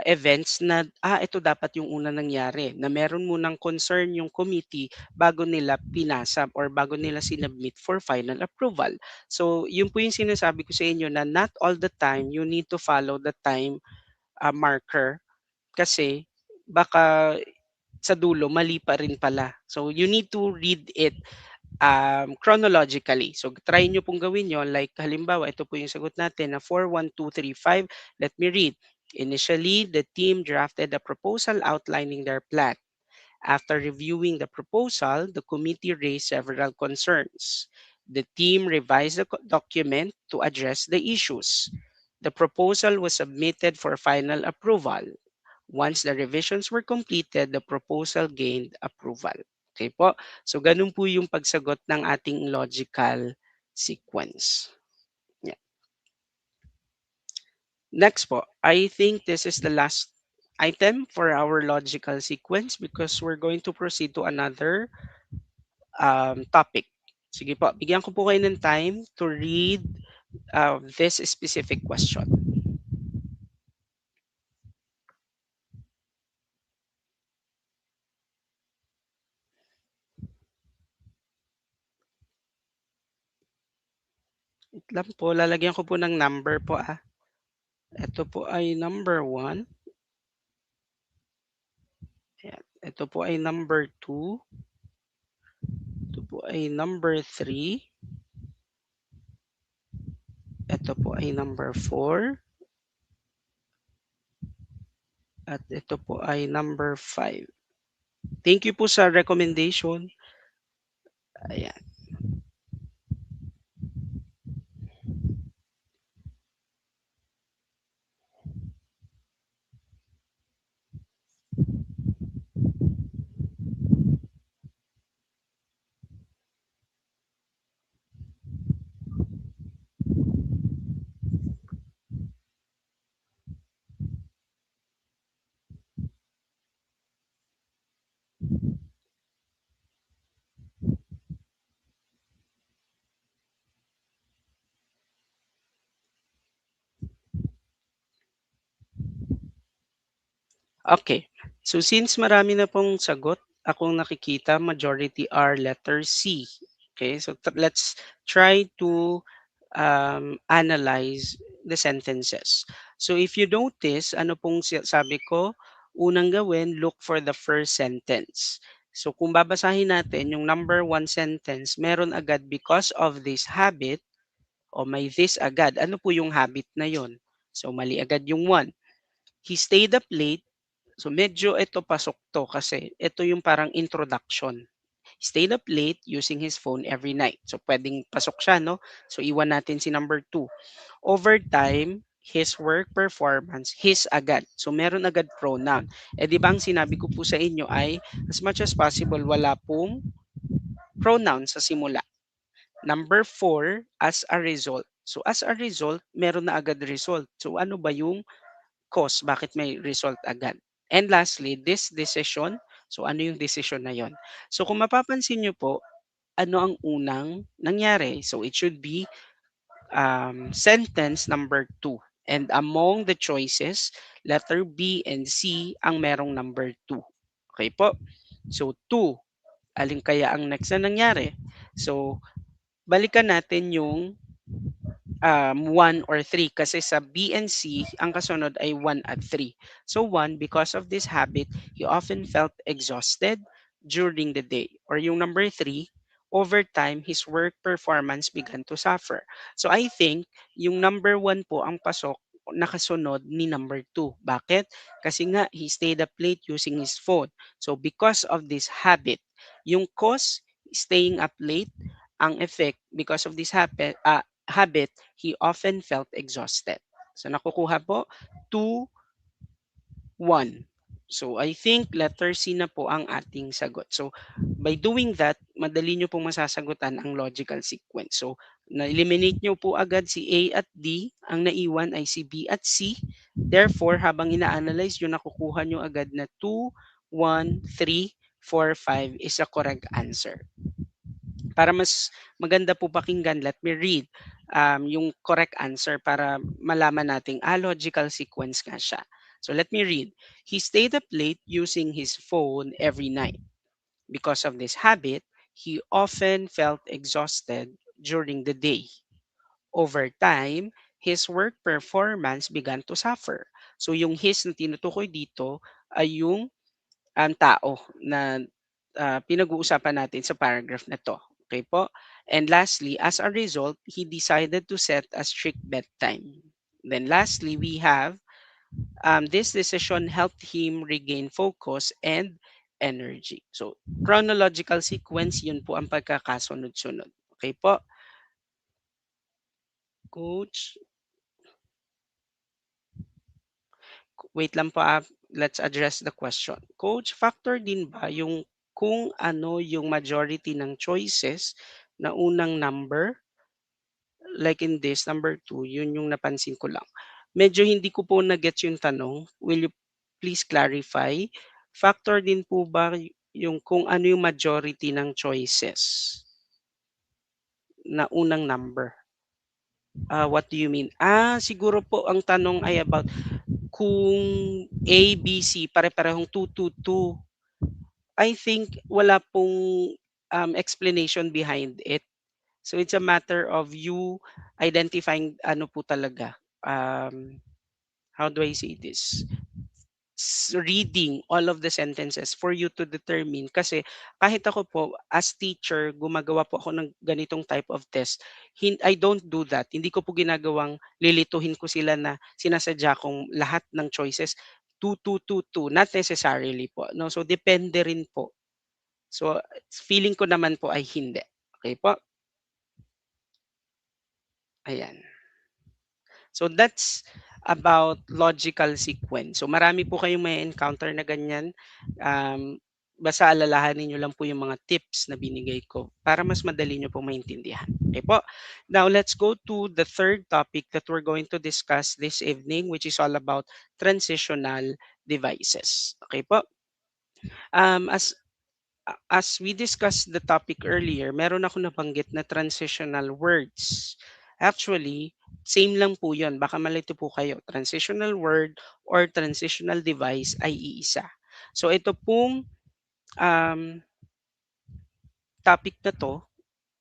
events na, ito dapat yung una nangyari, na meron munang concern yung committee bago nila pinasa or bago nila sinubmit for final approval. So, yun po yung sinasabi ko sa inyo na not all the time you need to follow the time marker kasi baka sa dulo mali pa rin pala. So, you need to read it chronologically. So, try nyo pong gawin yun. Like, halimbawa, ito po yung sagot natin na 4-1-2-3-5. Let me read. Initially, the team drafted a proposal outlining their plan. After reviewing the proposal, the committee raised several concerns. The team revised the document to address the issues. The proposal was submitted for final approval. Once the revisions were completed, the proposal gained approval. Okay po? So, ganun po yung pagsagot ng ating logical sequence. Yeah. Next po, I think this is the last item for our logical sequence because we're going to proceed to another topic. Sige po, bigyan ko po kayo ng time to read this specific question. Wait lang po, lalagyan ko po ng number po Ito po ay number 1. Ayan. Ito po ay number 2. Ito po ay number 3. Ito po ay number 4. At ito po ay number 5. Thank you po sa recommendation. Ayan. Okay. So since marami na pong sagot, akong nakikita, majority are letter C. Okay, so let's try to analyze the sentences. So if you notice, ano pong sabi ko, unang gawin, look for the first sentence. So kung babasahin natin yung number 1 sentence, meron agad because of this habit o may this agad. Ano po yung habit na yon? So mali agad yung 1. He stayed up late. So medyo ito pasok to kasi ito yung parang introduction. He stayed up late using his phone every night. So pwedeng pasok siya, no? So iwan natin si number two. Over time, his work performance, his agad. So meron agad pronoun. Eh di ba ang sinabi ko po sa inyo ay as much as possible wala pong pronoun sa simula. Number four, as a result. So as a result, meron na agad result. So ano ba yung cause? Bakit may result agad? And lastly, this decision. So ano yung decision na yon? So kung mapapansin nyo po, ano ang unang nangyari? So it should be sentence number two. And among the choices, letter B and C ang merong number two. Okay po? So two, alin kaya ang next na nangyari? So balikan natin yung 1 or 3 kasi sa B and C, ang kasunod ay 1 at 3. So 1, because of this habit, he often felt exhausted during the day. Or yung number 3, over time, his work performance began to suffer. So I think yung number 1 po ang pasok nakasunod ni number 2. Bakit? Kasi nga, he stayed up late using his phone. So because of this habit, yung cause, staying up late, ang effect, because of this habit, he often felt exhausted. So nakukuha po 2, 1. So I think letter C na po ang ating sagot. So by doing that, madali nyo pong masasagutan ang logical sequence. So na-eliminate nyo po agad si A at D, ang naiwan ay si B at C. Therefore, habang ina-analyze nyo, nakukuha nyo agad na 2, 1, 3, 4, 5 is a correct answer. Para mas maganda po pakinggan, let me read yung correct answer para malaman nating, logical sequence nga siya. So let me read. He stayed up late using his phone every night. Because of this habit, he often felt exhausted during the day. Over time, his work performance began to suffer. So yung his na tinutukoy dito ay yung ang tao na pinag-uusapan natin sa paragraph na to. Okay po? And lastly, as a result, he decided to set a strict bedtime. Then lastly, we have this decision helped him regain focus and energy. So, chronological sequence, yun po ang pagkakasunod-sunod. Okay po? Coach, wait lang po, let's address the question. Coach, factor din ba yung kung ano yung majority ng choices na unang number? Like in this, number two, yun yung napansin ko lang. Medyo hindi ko po na-gets yung tanong. Will you please clarify? Factor din po ba yung kung ano yung majority ng choices na unang number? What do you mean? Siguro po ang tanong ay about kung A, B, C, pare-parehong 222. I think wala pong explanation behind it. So it's a matter of you identifying ano po talaga, how do I say this? Reading all of the sentences for you to determine. Kasi kahit ako po, as teacher, gumagawa po ako ng ganitong type of test. I don't do that. Hindi ko po ginagawang lilituhin ko sila na sinasadya kong lahat ng choices 2, 2, 2, 2. Not necessarily po. No? So depende rin po. So feeling ko naman po ay hindi. Okay po? Ayan. So that's about logical sequence. So marami po kayong may encounter na ganyan. Basta alalahanin niyo lang po yung mga tips na binigay ko para mas madali niyo po maintindihan. Okay po? Now let's go to the third topic that we're going to discuss this evening, which is all about transitional devices. Okay po? Um, as as we discussed the topic earlier, meron ako nabanggit na transitional words. Actually, same lang po yun. Baka malito po kayo. Transitional word or transitional device ay iisa. So ito pong um, topic na to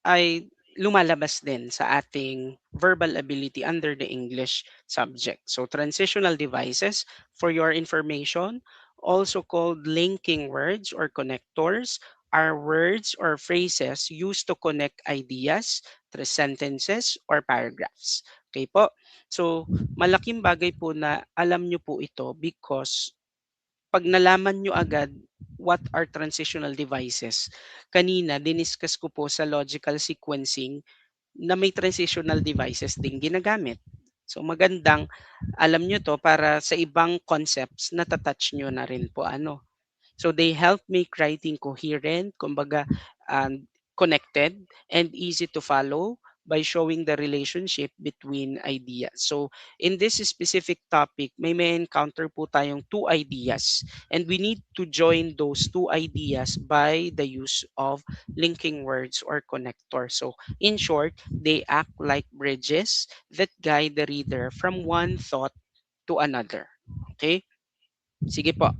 ay lumalabas din sa ating verbal ability under the English subject. So transitional devices, for your information, also called linking words or connectors, are words or phrases used to connect ideas through sentences or paragraphs. Okay po? So malaking bagay po na alam nyo po ito because 'pag nalaman nyo agad what are transitional devices, kanina diniscuss ko po sa logical sequencing na may transitional devices ding ginagamit. So magandang alam nyo 'to para sa ibang concepts nata-touch niyo na rin po ano. So they help make writing coherent, kumbaga connected and easy to follow by showing the relationship between ideas. So in this specific topic, may encounter po tayong two ideas and we need to join those two ideas by the use of linking words or connectors. So in short, they act like bridges that guide the reader from one thought to another. Okay? Sige po.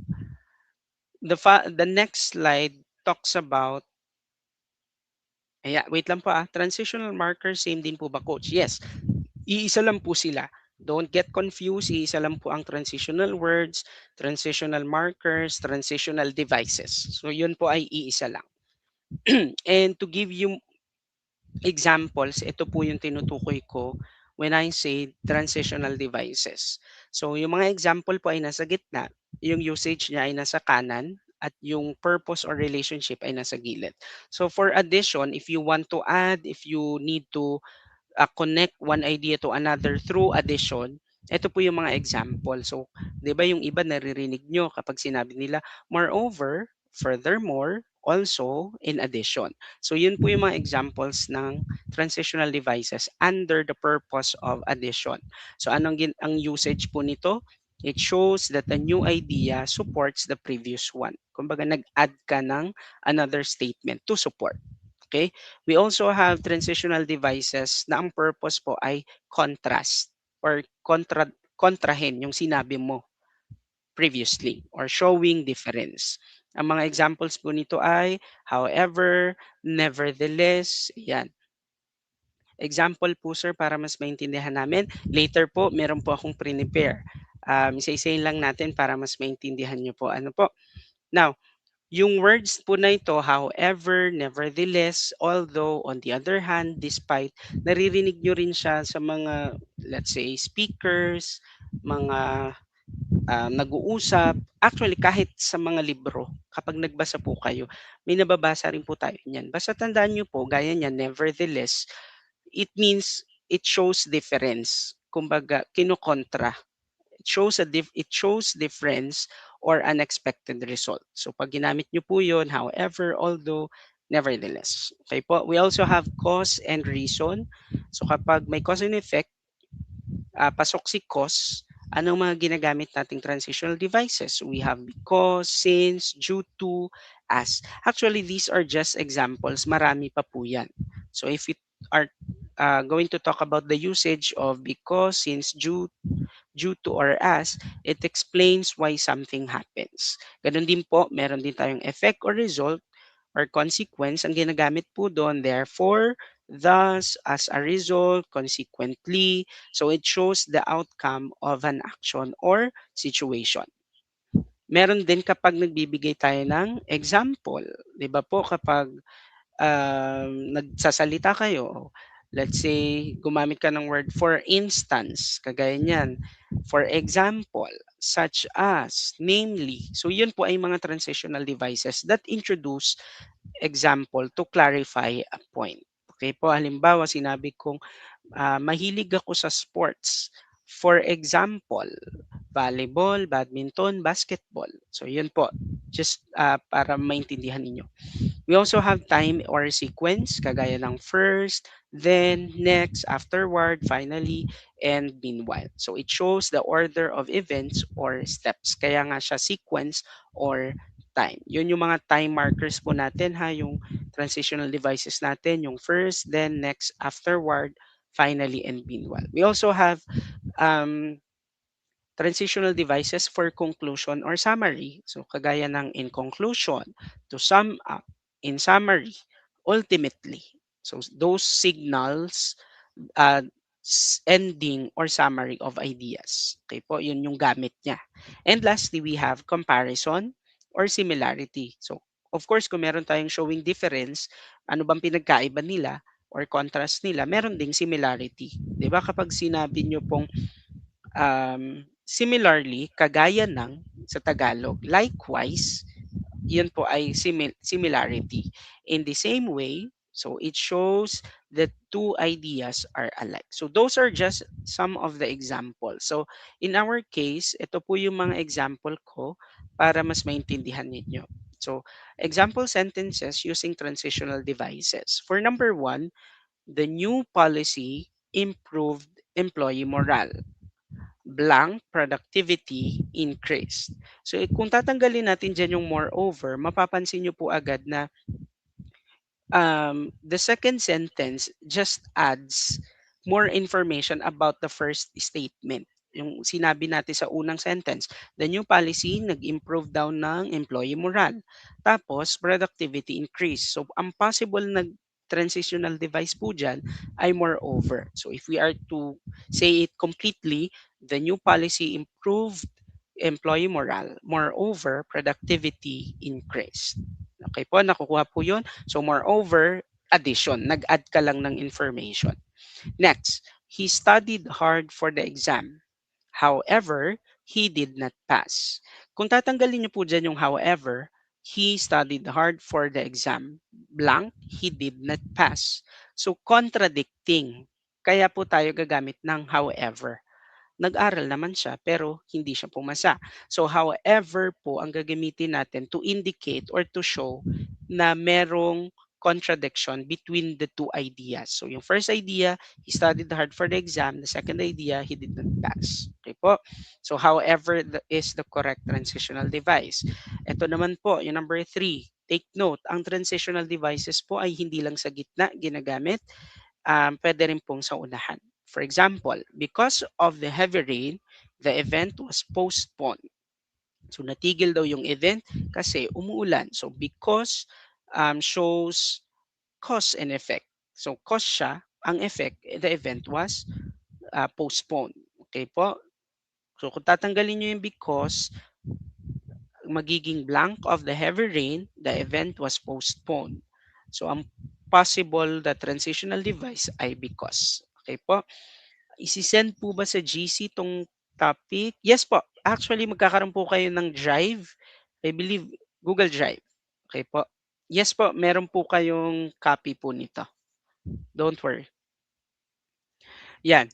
The next slide talks about wait lang po transitional markers same din po ba coach? Yes, iisa lang po sila. Don't get confused, iisa lang po ang transitional words, transitional markers, transitional devices. So yun po ay iisa lang. And to give you examples, ito po yung tinutukoy ko when I say transitional devices. So yung mga example po ay nasa gitna, yung usage niya ay nasa kanan, at yung purpose or relationship ay nasa gilid. So for addition, if you want to add, if you need to connect one idea to another through addition, ito po yung mga example. So, 'di ba yung iba naririnig nyo kapag sinabi nila, moreover, furthermore, also, in addition. So, yun po yung mga examples ng transitional devices under the purpose of addition. So, ang usage po nito? It shows that the new idea supports the previous one. Kumbaga, nag-add ka ng another statement to support. Okay? We also have transitional devices na ang purpose po ay contrast or kontrahin yung sinabi mo previously or showing difference. Ang mga examples po nito ay however, nevertheless, yan. Example po sir para mas maintindihan namin. Later po, meron po akong prepare. Isa-isayin lang natin para mas maintindihan nyo po. Ano po? Now, yung words po na ito, however, nevertheless, although, on the other hand, despite, naririnig nyo rin siya sa mga, let's say, speakers, mga nag-uusap. Actually, kahit sa mga libro, kapag nagbasa po kayo, may nababasa rin po tayo niyan. Basta tandaan nyo po, gaya niyan, nevertheless, it means it shows difference. Kumbaga, kinukontra, it shows difference or unexpected result. So pag ginamit nyo po yun, however, although, nevertheless. Okay po. We also have cause and reason. So kapag may cause and effect, pasok si cause, anong mga ginagamit nating transitional devices? We have because, since, due to, as. Actually, these are just examples. Marami pa po yan. So if we are going to talk about the usage of because, since, due to, or as, it explains why something happens. Ganun din po, meron din tayong effect or result or consequence. Ang ginagamit po doon, therefore, thus, as a result, consequently. So it shows the outcome of an action or situation. Meron din kapag nagbibigay tayo ng example. 'Di ba po kapag nagsasalita kayo, let's say, gumamit ka ng word for instance, kagaya niyan. For example, such as, namely. So yun po ay mga transitional devices that introduce example to clarify a point. Okay po, halimbawa sinabi kong mahilig ako sa sports. For example, volleyball, badminton, basketball. So yun po, just para maintindihan ninyo. We also have time or sequence, kagaya ng first, then, next, afterward, finally, and meanwhile. So it shows the order of events or steps. Kaya nga siya sequence or time. Yun yung mga time markers po natin ha, yung transitional devices natin, yung first, then, next, afterward, finally, and meanwhile. We also have um, transitional devices for conclusion or summary. So kagaya ng in conclusion, to sum up, in summary, ultimately. So those signals uh, ending or summary of ideas. Okay po, yun yung gamit niya. And lastly, we have comparison or similarity. So of course, kung meron tayong showing difference, ano bang pinagkaiba nila or contrast nila, meron ding similarity. 'Di ba kapag sinabi nyo pong similarly, kagaya ng, sa Tagalog. Likewise, yun po ay similarity. In the same way, so it shows that two ideas are alike. So those are just some of the examples. So in our case, ito po yung mga example ko para mas maintindihan ninyo. So example sentences using transitional devices. For number one, the new policy improved employee morale. Blank productivity increased. So kung tatanggalin natin dyan yung moreover, mapapansin nyo po agad na the second sentence just adds more information about the first statement. Yung sinabi natin sa unang sentence, the new policy nag-improve daw ng employee morale. Tapos, productivity increase. So, ang possible na transitional device po dyan ay moreover. So, if we are to say it completely, the new policy improved employee morale. Moreover, productivity increased. Okay po, nakukuha po yun. So moreover, addition, nag-add ka lang ng information. Next, he studied hard for the exam. However, he did not pass. Kung tatanggalin niyo po dyan yung however, he studied hard for the exam. Blank, he did not pass. So contradicting. Kaya po tayo gagamit ng however. Nag-aral naman siya pero hindi siya pumasa. So however po ang gagamitin natin to indicate or to show na merong contradiction between the two ideas. So yung first idea, he studied hard for the exam. The second idea, he did not pass. Okay po? So however is the correct transitional device. Ito naman po, yung number three. Take note, ang transitional devices po ay hindi lang sa gitna ginagamit, pwede rin pong sa unahan. For example, because of the heavy rain, the event was postponed. So natigil daw yung event kasi umuulan. So because shows cause and effect. So cause siya, ang effect, the event was postponed. Okay po? So kung tatanggalin nyo yung because, magiging blank of the heavy rain, the event was postponed. So ang possible the transitional device ay because. Okay po? Isi-send po ba sa GC tong topic? Yes po. Actually, magkakaroon po kayo ng Drive. I believe Google Drive. Okay po. Yes po, meron po kayong copy po nito. Don't worry. Yan.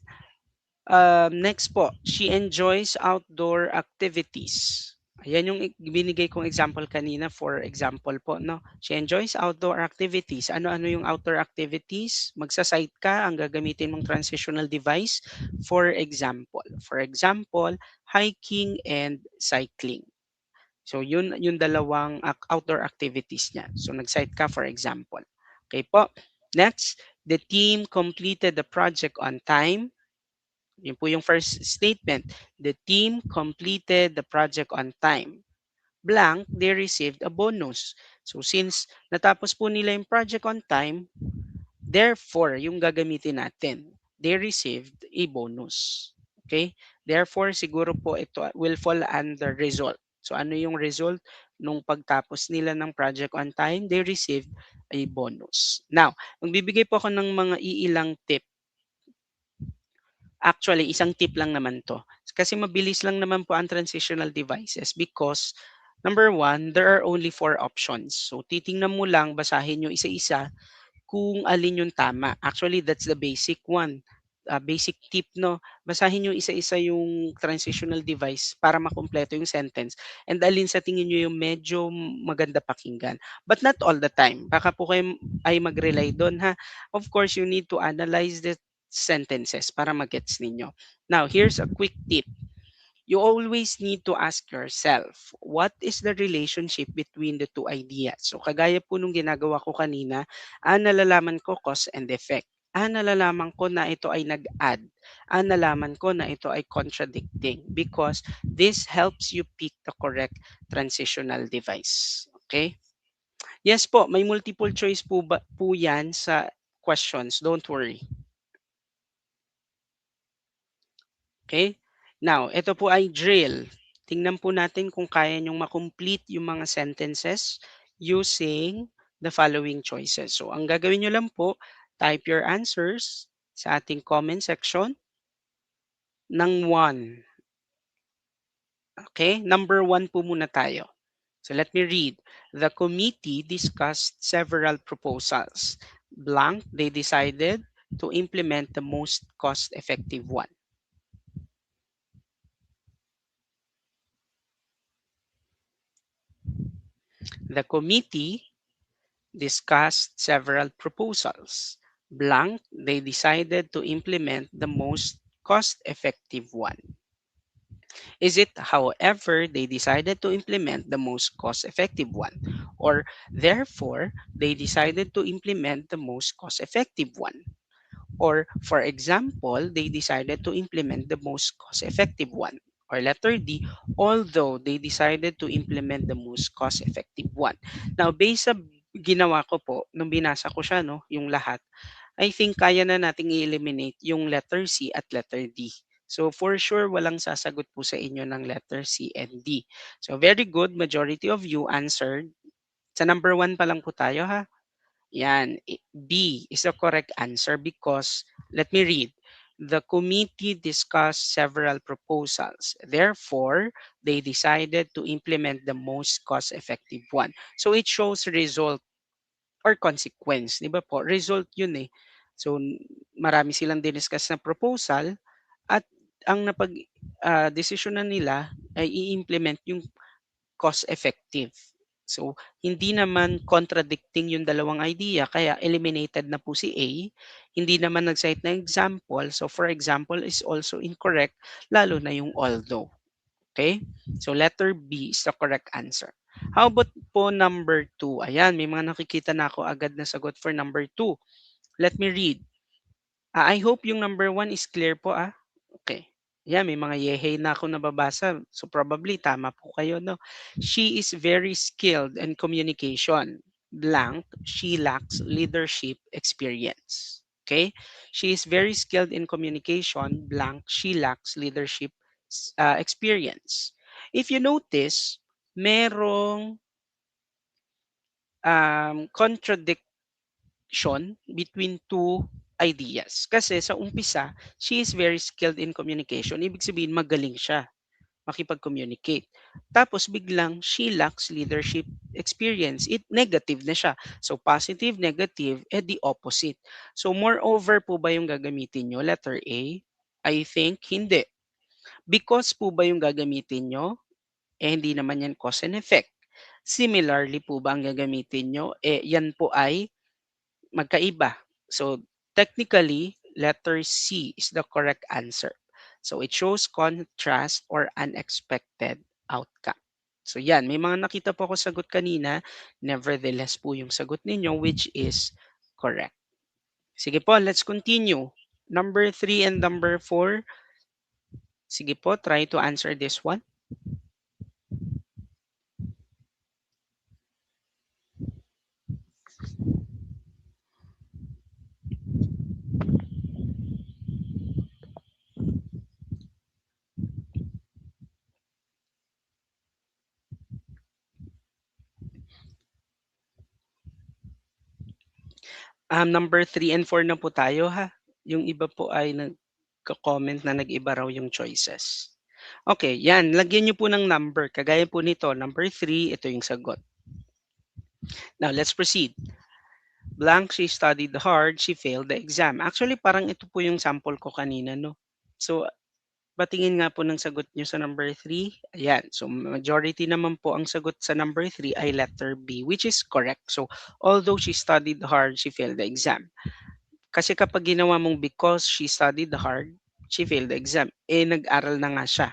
Next po, she enjoys outdoor activities. Ayan yung binigay kong example kanina, for example po, no? She enjoys outdoor activities. Ano-ano yung outdoor activities? Magsa-site ka, ang gagamitin mong transitional device. For example, hiking and cycling. So yun yung dalawang outdoor activities niya. So nag-site ka for example. Okay po. Next, the team completed the project on time. Yun po yung first statement. The team completed the project on time. Blank, they received a bonus. So since natapos po nila yung project on time, therefore, yung gagamitin natin, they received a bonus. Okay? Therefore, siguro po ito will fall under result. So ano yung result? Nung pagtapos nila ng project on time, they received a bonus. Now, magbibigay po ako ng mga iilang tip. Actually, isang tip lang naman to. Kasi mabilis lang naman po ang transitional devices because number one, there are only four options. So titingnan mo lang, basahin nyo isa-isa kung alin yung tama. Actually, that's the basic one. Basic tip, no? Basahin nyo isa-isa yung transitional device para makumpleto yung sentence and alin sa tingin nyo yung medyo maganda pakinggan. But not all the time. Baka po kayo ay mag-rely doon, ha? Of course, you need to analyze the sentences para magets ninyo. Now, here's a quick tip. You always need to ask yourself, what is the relationship between the two ideas? So kagaya po nung ginagawa ko kanina, nalalaman ko cause and effect. Nalalaman ko na ito ay nag-add. Nalaman ko na ito ay contradicting because this helps you pick the correct transitional device. Okay? Yes po, may multiple choice po yan sa questions. Don't worry. Okay? Now, ito po ay drill. Tingnan po natin kung kaya nyong makomplete yung mga sentences using the following choices. So, ang gagawin nyo lang po, type your answers sa ating comment section ng 1. Okay, number one po muna tayo. So let me read. The committee discussed several proposals. Blank, they decided to implement the most cost-effective one. The committee discussed several proposals. Blank, they decided to implement the most cost-effective one. Is it, however, they decided to implement the most cost-effective one? Or, therefore, they decided to implement the most cost-effective one? Or, for example, they decided to implement the most cost-effective one. Or letter D, although they decided to implement the most cost-effective one. Now, based sa ginawa ko po, nung binasa ko siya, no, yung lahat, I think kaya na nating i-eliminate yung letter C at letter D. So for sure, walang sasagot po sa inyo ng letter C and D. So very good, majority of you answered. Sa number one pa lang po tayo ha. Yan, B is the correct answer because, let me read. The committee discussed several proposals. Therefore, they decided to implement the most cost-effective one. So it shows result or consequence, 'di ba po? Result 'yun eh. So marami silang diniscuss na proposal at ang desisyonan nila ay i-implement yung cost effective. So hindi naman contradicting yung dalawang idea kaya eliminated na po si A. Hindi naman nag-cite ng example. So for example is also incorrect lalo na yung although. Okay? So letter B is the correct answer. How about po number 2? Ayan, may mga nakikita na ako agad na sagot for number 2. Let me read. I hope yung number 1 is clear po ah. Okay. Yan, may mga yehey na ako nababasa. So probably tama po kayo, no? She is very skilled in communication. Blank, she lacks leadership experience. Okay? She is very skilled in communication. Blank, she lacks leadership experience. If you notice, merong contradiction between two ideas. Kasi sa umpisa, she is very skilled in communication. Ibig sabihin, magaling siya makipag-communicate. Tapos biglang she lacks leadership experience. It negative na siya. So positive, negative, the opposite. So moreover po ba yung gagamitin nyo? Letter A? I think hindi. Because po ba yung gagamitin nyo? Hindi naman yan cause and effect. Similarly po ba ang gagamitin nyo? Yan po ay magkaiba. So technically, letter C is the correct answer. So it shows contrast or unexpected outcome. So yan, may mga nakita po ako sagot kanina. Nevertheless po yung sagot ninyo which is correct. Sige po, let's continue. Number 3 and number 4. Sige po, try to answer this one. Number 3 and 4 na po tayo ha. Yung iba po ay nagko-comment na nag-iba raw yung choices. Okay, yan. Lagyan niyo po ng number. Kagaya po nito, number 3, ito yung sagot. Now, let's proceed. Blank, she studied hard, she failed the exam. Actually, parang ito po yung sample ko kanina, no? So, patingin nga po ng sagot niyo sa number 3. Ayan. So, majority naman po ang sagot sa number 3 ay letter B, which is correct. So, although she studied hard, she failed the exam. Kasi kapag ginawa mong because she studied hard, she failed the exam, nag-aral na nga siya.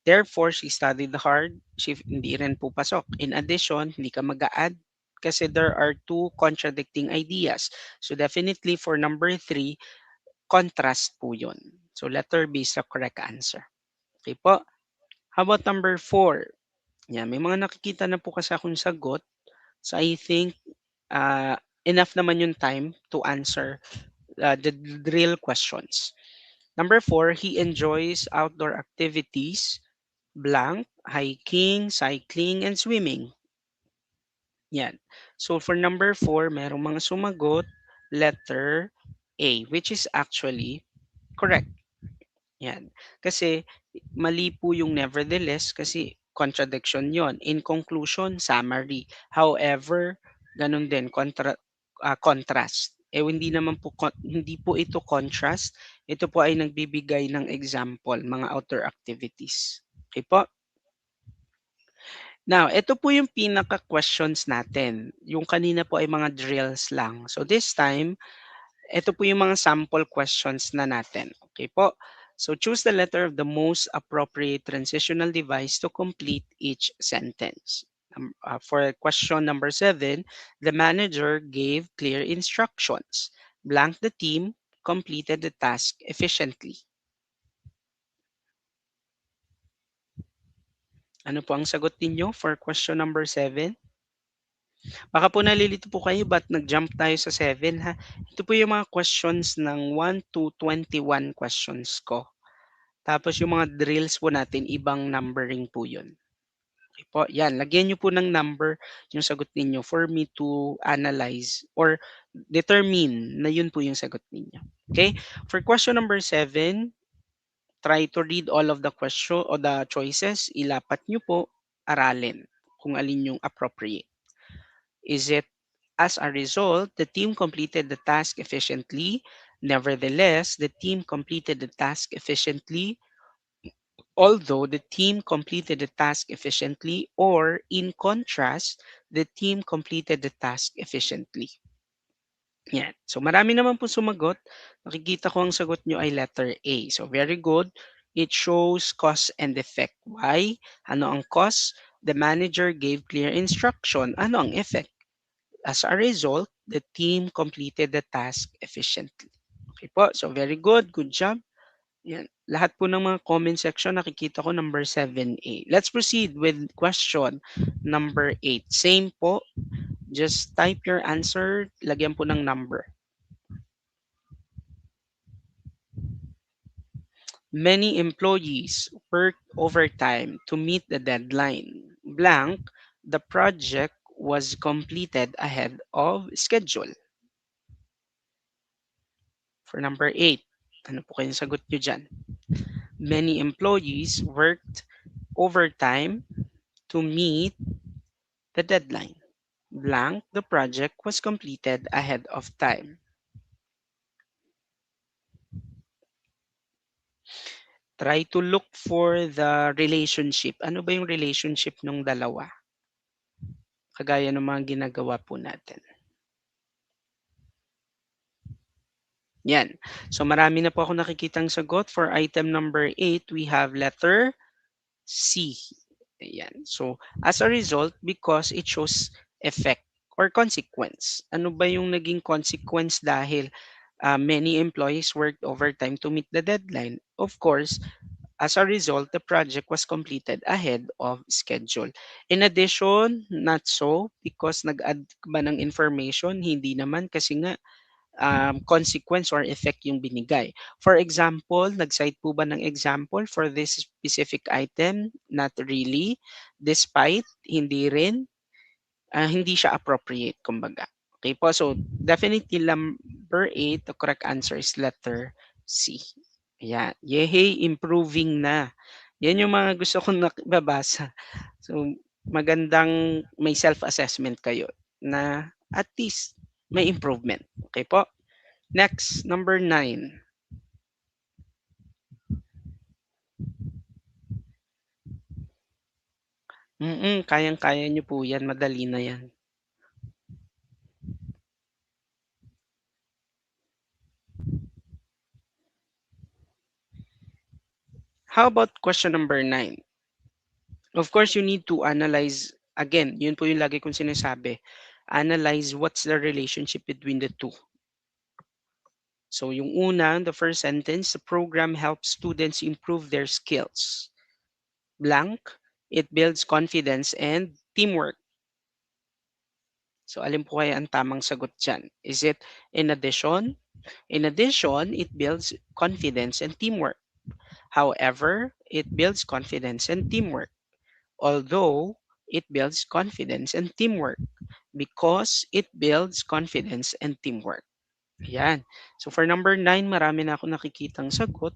Therefore, she studied hard, hindi rin po pasok. In addition, hindi ka mag-a-add kasi there are two contradicting ideas. So definitely for number 3, contrast po yun. So letter B is the correct answer. Okay po. How about number 4? Yan, may mga nakikita na po kasi akong sagot. So I think enough naman yung time to answer the real questions. Number 4, he enjoys outdoor activities blank, hiking, cycling, and swimming. Yan. So for number 4, merong mga sumagot, letter A, which is actually correct. Yan. Kasi Mali po yung nevertheless kasi contradiction yon. In conclusion, summary. However, ganun din contrast. Hindi naman po hindi po ito contrast. Ito po ay nagbibigay ng example, mga outdoor activities. Okay po? Now, ito po yung pinaka-questions natin. Yung kanina po ay mga drills lang. So this time, ito po yung mga sample questions na natin. Okay po? So choose the letter of the most appropriate transitional device to complete each sentence. For question number 7, the manager gave clear instructions. Blank the team completed the task efficiently. Ano po ang sagot ninyo for question number 7? Baka po nalilito po kayo ba't nag-jump tayo sa 7 ha? Ito po yung mga questions ng 1 to 21 questions ko. Tapos yung mga drills po natin, ibang numbering po yun. Okay po, yan. Lagyan nyo po ng number yung sagot ninyo for me to analyze or determine na yun po yung sagot ninyo. Okay? For question number 7, try to read all of the question o the choices. Ilapat nyo po, aralin kung alin yung appropriate. Is it as a result, the team completed the task efficiently? Nevertheless, the team completed the task efficiently although the team completed the task efficiently, or in contrast, the team completed the task efficiently. Yan. So marami naman po sumagot. Nakikita ko ang sagot nyo ay letter A. So very good. It shows cause and effect. Why? Ano ang cause? The manager gave clear instruction. Ano ang effect? As a result, the team completed the task efficiently. Okay po. So very good. Good job. Yan. Lahat po ng mga comment section nakikita ko number 7A. Let's proceed with question number 8. Same po. Just type your answer. Lagyan po ng number. Many employees worked overtime to meet the deadline. Blank, the project was completed ahead of schedule. For number 8, ano po kayong sagot nyo dyan? Many employees worked overtime to meet the deadline. Blank, the project was completed ahead of time. Try to look for the relationship. Ano ba yung relationship ng dalawa? Kagaya ng mga ginagawa po natin. Yan. So marami na po ako nakikitang sagot. For item number 8, we have letter C. Ayan. So as a result, because it shows effect or consequence. Ano ba yung naging consequence dahil many employees worked overtime to meet the deadline? Of course, as a result, the project was completed ahead of schedule. In addition, not so because nag-add ba ng information? Hindi naman kasi nga consequence or effect yung binigay. For example, nag-cite po ba ng example for this specific item? Not really. Despite, hindi rin. Hindi siya appropriate, kumbaga. Okay po, so definitely number 8, the correct answer is letter C. Ayan. Yehey, improving na. Yan yung mga gusto kong nababasa. So, magandang may self-assessment kayo na at least may improvement. Okay po? Next, number 9. Kayang-kaya niyo po yan. Madali na yan. How about question number 9? Of course, you need to analyze, again, yun po yung lagi kong sinasabi, analyze what's the relationship between the two. So yung una, the first sentence, the program helps students improve their skills. Blank, it builds confidence and teamwork. So alin po kaya ang tamang sagot dyan? Is it in addition? In addition, it builds confidence and teamwork. However, it builds confidence and teamwork. Although, it builds confidence and teamwork because it builds confidence and teamwork. Ayan. So for number 9, marami na ako nakikitang sagot.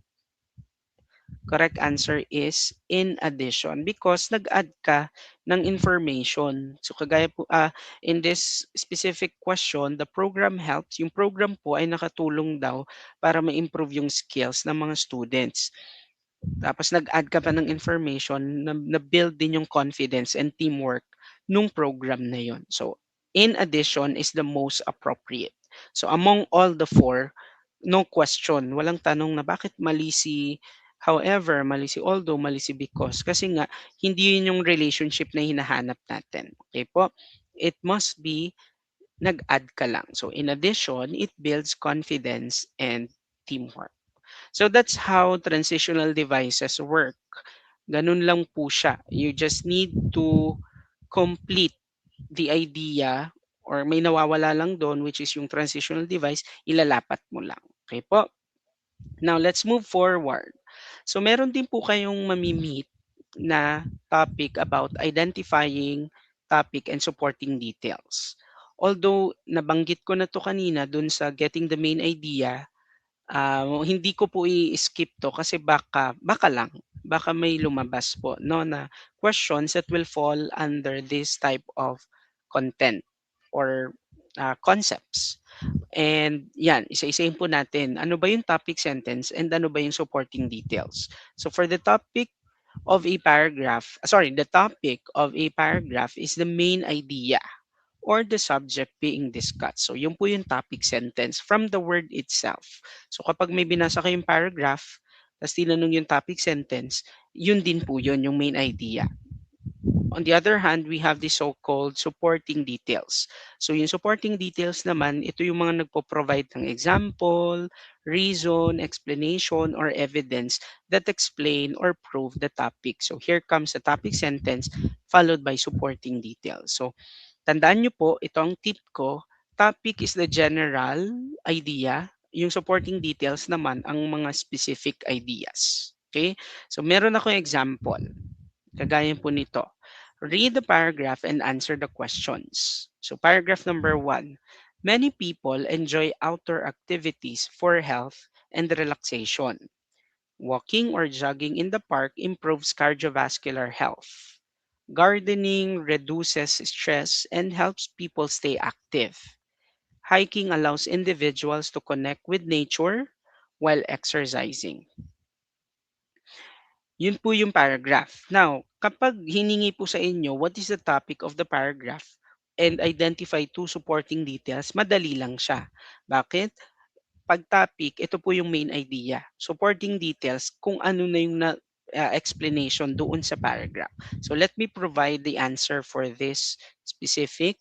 Correct answer is in addition because nag-add ka ng information. So kagaya po in this specific question, the program helps. Yung program po ay nakatulong daw para ma-improve yung skills ng mga students. Tapos nag-add ka pa ng information na build din yung confidence and teamwork nung program na yon. So, in addition is the most appropriate. So, among all the four, no question, walang tanong na bakit mali si however, mali si although, mali si because. Kasi nga, hindi yun yung relationship na hinahanap natin. Okay po? It must be nag-add ka lang. So, in addition, it builds confidence and teamwork. So that's how transitional devices work. Ganun lang po siya. You just need to complete the idea or may nawawala lang doon which is yung transitional device, ilalapat mo lang. Okay po? Now let's move forward. So meron din po kayong mamimit na topic about identifying topic and supporting details. Although nabanggit ko na to kanina dun sa getting the main idea, hindi ko po i-skip 'to kasi baka lang, baka may lumabas po 'no, na questions that will fall under this type of content or, concepts. And 'yan, isa-isahin po natin, ano ba yung topic sentence and ano ba yung supporting details. So for the topic of a paragraph the topic of a paragraph is the main idea or the subject being discussed. So, yun po yung topic sentence from the word itself. So, kapag may binasa kayong paragraph, tapos tinanong yung topic sentence, yun din po yun, yung main idea. On the other hand, we have the so-called supporting details. So, yung supporting details naman, ito yung mga nagpo-provide ng example, reason, explanation, or evidence that explain or prove the topic. So, here comes the topic sentence followed by supporting details. So, tandaan niyo po, ito ang tip ko, topic is the general idea, yung supporting details naman ang mga specific ideas. Okay? So meron akong example, kagaya po nito. Read the paragraph and answer the questions. So paragraph number 1. Many people enjoy outdoor activities for health and relaxation. Walking or jogging in the park improves cardiovascular health. Gardening reduces stress and helps people stay active. Hiking allows individuals to connect with nature while exercising. Yun po yung paragraph. Now, kapag hiningi po sa inyo, what is the topic of the paragraph and identify two supporting details, madali lang siya. Bakit? Pag topic, ito po yung main idea. Supporting details, kung ano na yung explanation doon sa paragraph. So let me provide the answer for this specific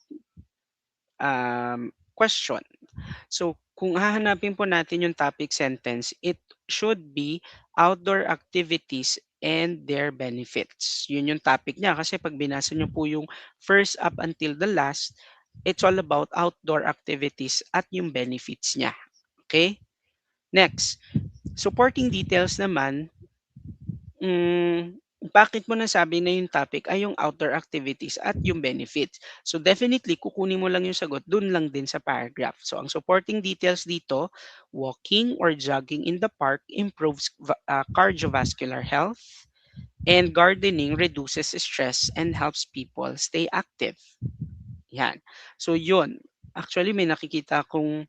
question. So kung hahanapin po natin yung topic sentence, it should be outdoor activities and their benefits. Yun yung topic niya kasi pag binasa niyo po yung first up until the last, it's all about outdoor activities at yung benefits niya. Okay? Next, supporting details naman, bakit mo nasabi na yung topic ay yung outdoor activities at yung benefits? So definitely, kukunin mo lang yung sagot dun lang din sa paragraph. So ang supporting details dito, walking or jogging in the park improves cardiovascular health, and gardening reduces stress and helps people stay active. Yan. So yun. Actually, may nakikita akong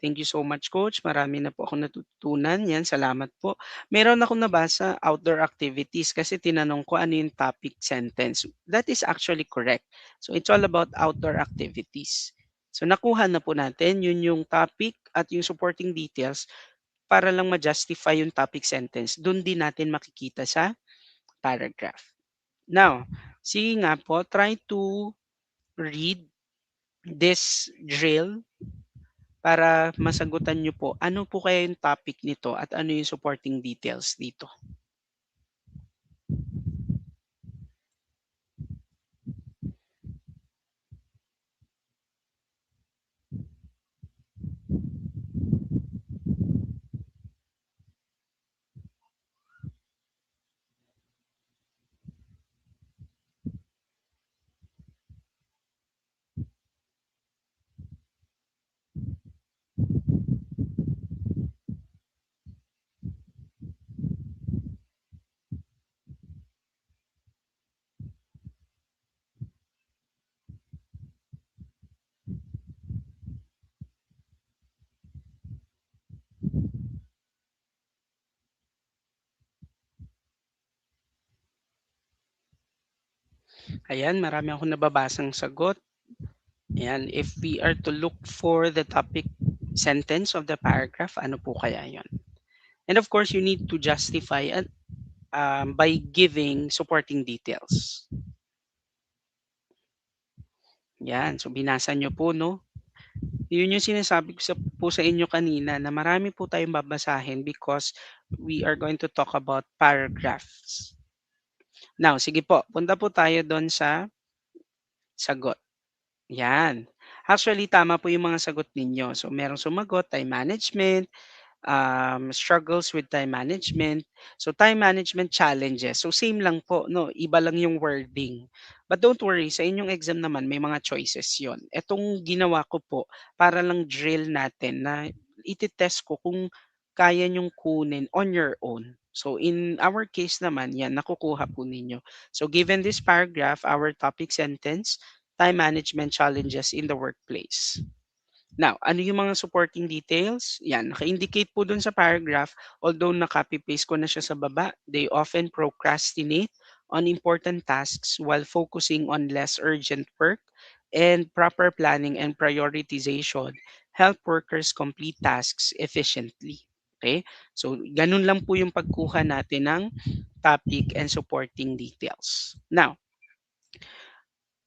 thank you so much, coach. Marami na po akong natutunan. Yan, salamat po. Meron akong nabasa outdoor activities kasi tinanong ko ano yung topic sentence. That is actually correct. So it's all about outdoor activities. So nakuha na po natin, yun yung topic at yung supporting details para lang ma-justify yung topic sentence. Doon din natin makikita sa paragraph. Now, sige nga po, try to read this drill para masagutan niyo po, ano po kaya yung topic nito at ano yung supporting details dito? Ayan, marami akong nababasang sagot. Ayan, if we are to look for the topic sentence of the paragraph, ano po kaya yon? And of course, you need to justify it by giving supporting details. Yan, so binasa nyo po, no? Yun yung sinasabi ko sa inyo kanina na marami po tayong babasahin because we are going to talk about paragraphs. Now, sige po, punta po tayo doon sa sagot. Yan. Actually, tama po yung mga sagot ninyo. So, merong sumagot, time management, struggles with time management. So time management challenges. So same lang po, no? Iba lang yung wording. But don't worry, sa inyong exam naman may mga choices 'yon. Etong ginawa ko po para lang drill natin na iti-test ko kung kaya nyong kunin on your own. So in our case naman, yan nakukuha po ninyo. So given this paragraph, our topic sentence, time management challenges in the workplace. Now, ano yung mga supporting details? Yan, naka-indicate po dun sa paragraph, although na-copy paste ko na siya sa baba, they often procrastinate on important tasks while focusing on less urgent work, and proper planning and prioritization help workers complete tasks efficiently. Okay? So, ganun lang po yung pagkuha natin ng topic and supporting details. Now,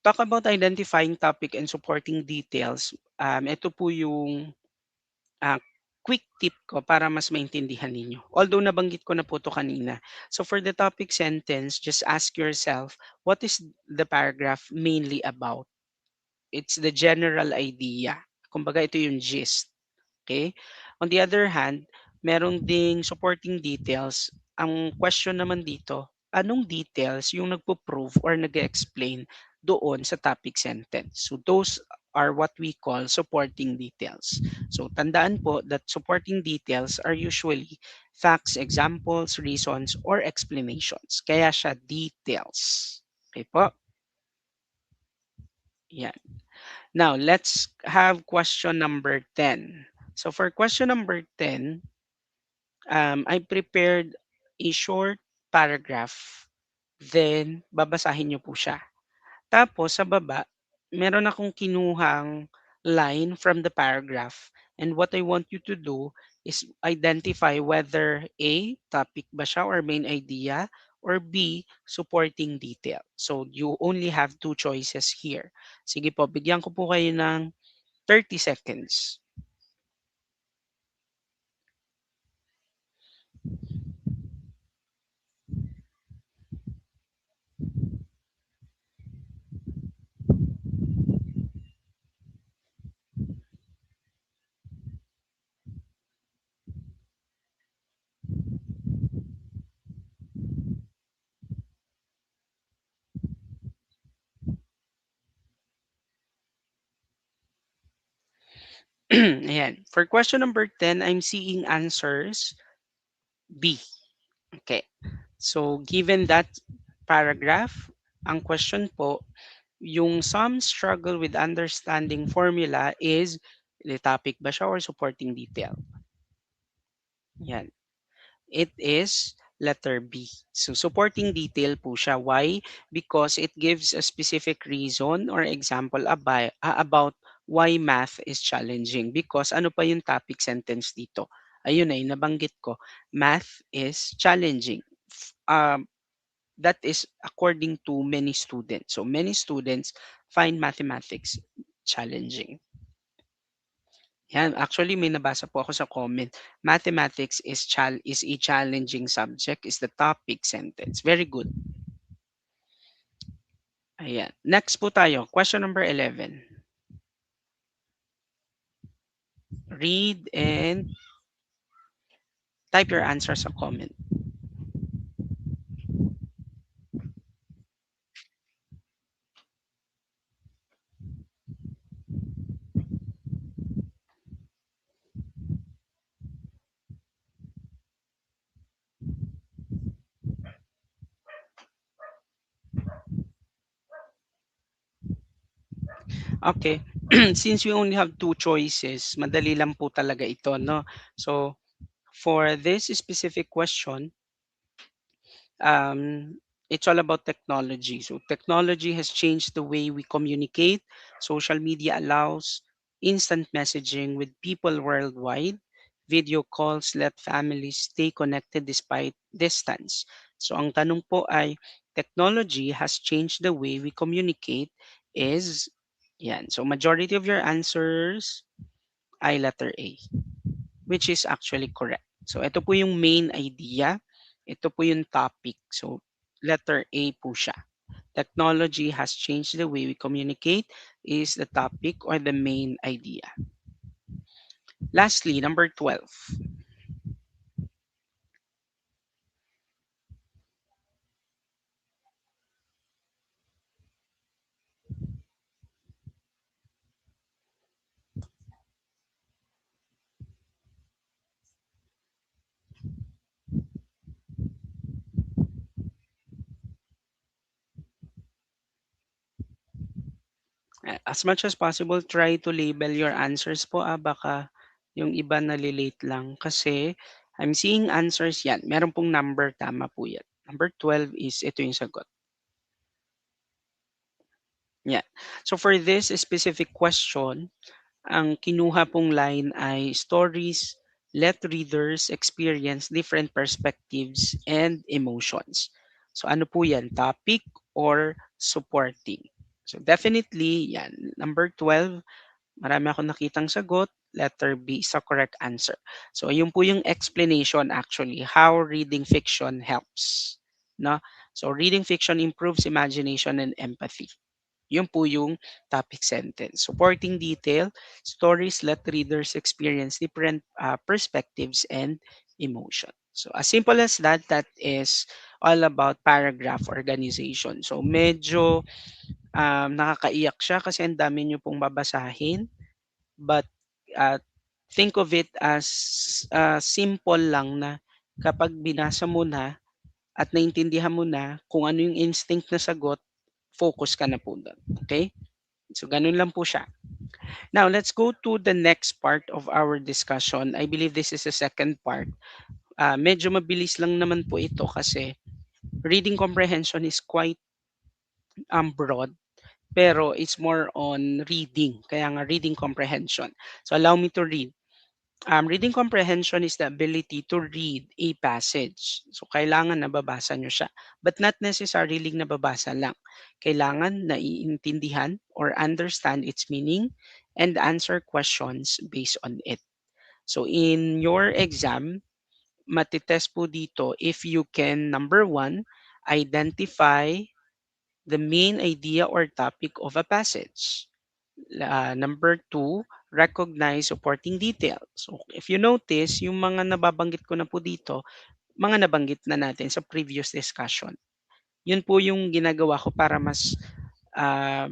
talk about identifying topic and supporting details. Ito po yung ah, quick tip ko para mas maintindihan ninyo. Although nabanggit ko na po 'to kanina. So for the topic sentence, just ask yourself, what is the paragraph mainly about? It's the general idea. Kumbaga ito yung gist. Okay? On the other hand, meron ding supporting details. Ang question naman dito, anong details yung nagpo-prove or nag-explain doon sa topic sentence? So those are what we call supporting details. So tandaan po that supporting details are usually facts, examples, reasons, or explanations. Kaya siya details. Okay po? Yan. Now, let's have question number 10. So for question number 10, I prepared a short paragraph. Then, babasahin niyo po siya. Tapos, sa baba, meron akong kinuhang line from the paragraph. And what I want you to do is identify whether A, topic ba siya or main idea, or B, supporting detail. So, you only have two choices here. Sige po, bigyan ko po kayo ng 30 seconds. Ayan. For question number 10, I'm seeing answers B. Okay. So, given that paragraph, ang question po, yung some struggle with understanding formula is the topic ba siya or supporting detail? Yan. It is letter B. So, supporting detail po siya. Why? Because it gives a specific reason or example about why math is challenging. Because ano pa yung topic sentence dito? Ayun ay nabanggit ko. Math is challenging. That is according to many students. So, many students find mathematics challenging. Yan, actually may nabasa po ako sa comment. Mathematics is a challenging subject is the topic sentence. Very good. Ayan. Next po tayo. Question number 11. Read and type your answer sa comment. Okay. Since we only have two choices, madali lang po talaga ito, no? So, for this specific question, um, it's all about technology. So technology has changed the way we communicate. Social media allows instant messaging with people worldwide. Video calls let families stay connected despite distance. So ang tanong po ay, technology has changed the way we communicate is yan. So majority of your answers ay letter A, which is actually correct. So ito po yung main idea. Ito po yung topic. So letter A po siya. Technology has changed the way we communicate is the topic or the main idea. Lastly, number 12. As much as possible, try to label your answers po. Baka yung iba nalilate lang. Kasi I'm seeing answers yan. Meron pong number, tama po yan. Number 12 is ito yung sagot. Yeah. So for this specific question, ang kinuha pong line ay stories let readers experience different perspectives and emotions. So ano po yan? Topic or supporting? So definitely yan. Number 12, marami akong nakitang sagot. Letter B is the correct answer. So yun po yung explanation actually how reading fiction helps. No? So reading fiction improves imagination and empathy. Yun po yung topic sentence. Supporting detail, stories let readers experience different perspectives and emotion. So as simple as that, that is all about paragraph organization. So medyo nakakaiyak siya kasi ang dami niyo pong babasahin. But uh, think of it as simple lang na kapag binasa mo na at naintindihan mo na kung ano yung instinct na sagot, focus ka na po doon. Okay? So, ganun lang po siya. Now, let's go to the next part of our discussion. I believe this is the second part. Medyo mabilis lang naman po ito kasi reading comprehension is quite broad, pero it's more on reading. Kaya nga reading comprehension. So, allow me to read. Reading comprehension is the ability to read a passage. So, kailangan nababasa nyo siya. But not necessarily nababasa lang. Kailangan naiintindihan or understand its meaning and answer questions based on it. So, in your exam, matitest po dito if you can, number one, identify the main idea or topic of a passage. Number two, recognize supporting details. So, if you notice, yung mga nababanggit ko na po dito, mga nabanggit na natin sa previous discussion. Yun po yung ginagawa ko para mas ah,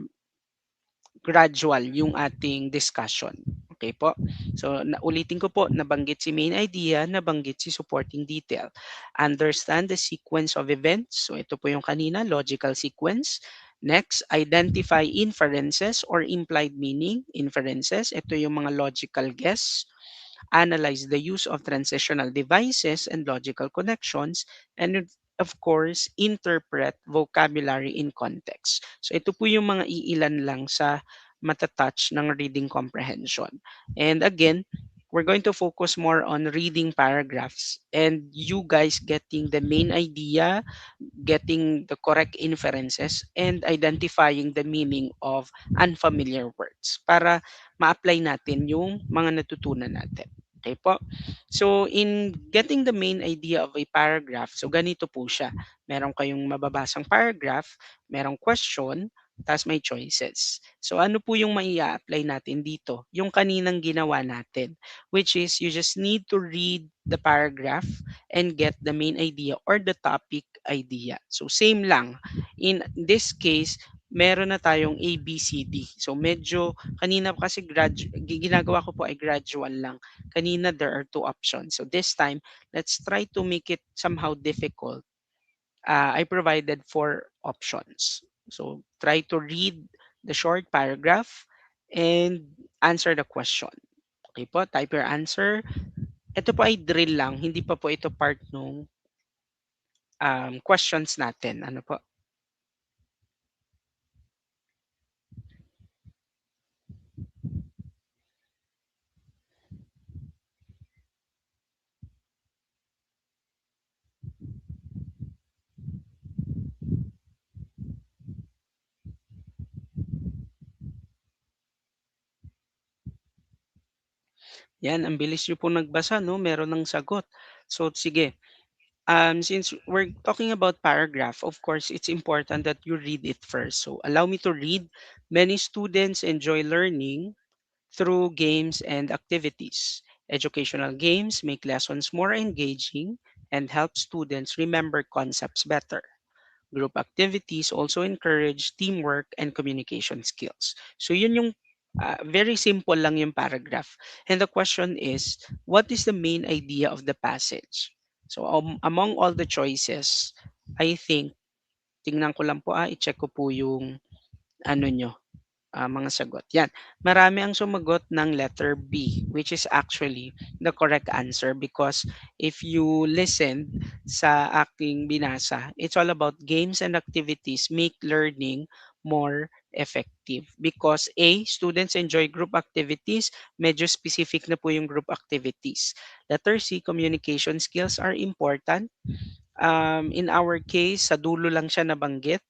gradual yung ating discussion. Okay po? So, ulitin ko po, nabanggit si main idea, nabanggit si supporting detail. Understand the sequence of events. So, ito po yung kanina, logical sequence. Next, identify inferences or implied meaning. Inferences, ito yung mga logical guess. Analyze the use of transitional devices and logical connections. And of course, interpret vocabulary in context. So ito po yung mga iilan lang sa matatouch ng reading comprehension. And again, we're going to focus more on reading paragraphs and you guys getting the main idea, getting the correct inferences, and identifying the meaning of unfamiliar words para ma-apply natin yung mga natutunan natin. Okay po? So, in getting the main idea of a paragraph, so ganito po siya. Meron kayong mababasang paragraph, merong question, tapos may choices. So, ano po yung apply natin dito? Yung kaninang ginawa natin, which is you just need to read the paragraph and get the main idea or the topic idea. So, same lang. In this case, meron na tayong A, B, C, D. So, medyo, kanina kasi ginagawa ko po ay gradual lang. Kanina, there are two options. So, this time, let's try to make it somehow difficult. I provided four options. So, try to read the short paragraph and answer the question. Okay po, type your answer. Ito po ay drill lang, hindi pa po ito part nung questions natin. Ano po? 'Yan, ang bilis niyo po nagbasa 'no, meron ng sagot. So sige, since we're talking about paragraph, of course, it's important that you read it first. So allow me to read. Many students enjoy learning through games and activities. Educational games make lessons more engaging and help students remember concepts better. Group activities also encourage teamwork and communication skills. So yun yung very simple lang yung paragraph. And the question is, what is the main idea of the passage? So among all the choices, I think, tingnan ko lang po, i-check ko po yung ano nyo, mga sagot. Yan. Marami ang sumagot ng letter B, which is actually the correct answer because if you listen sa aking binasa, it's all about games and activities make learning more effective. Because A, students enjoy group activities, medyo specific na po yung group activities. Letter C, communication skills are important. In our case, sa dulo lang siya nabanggit.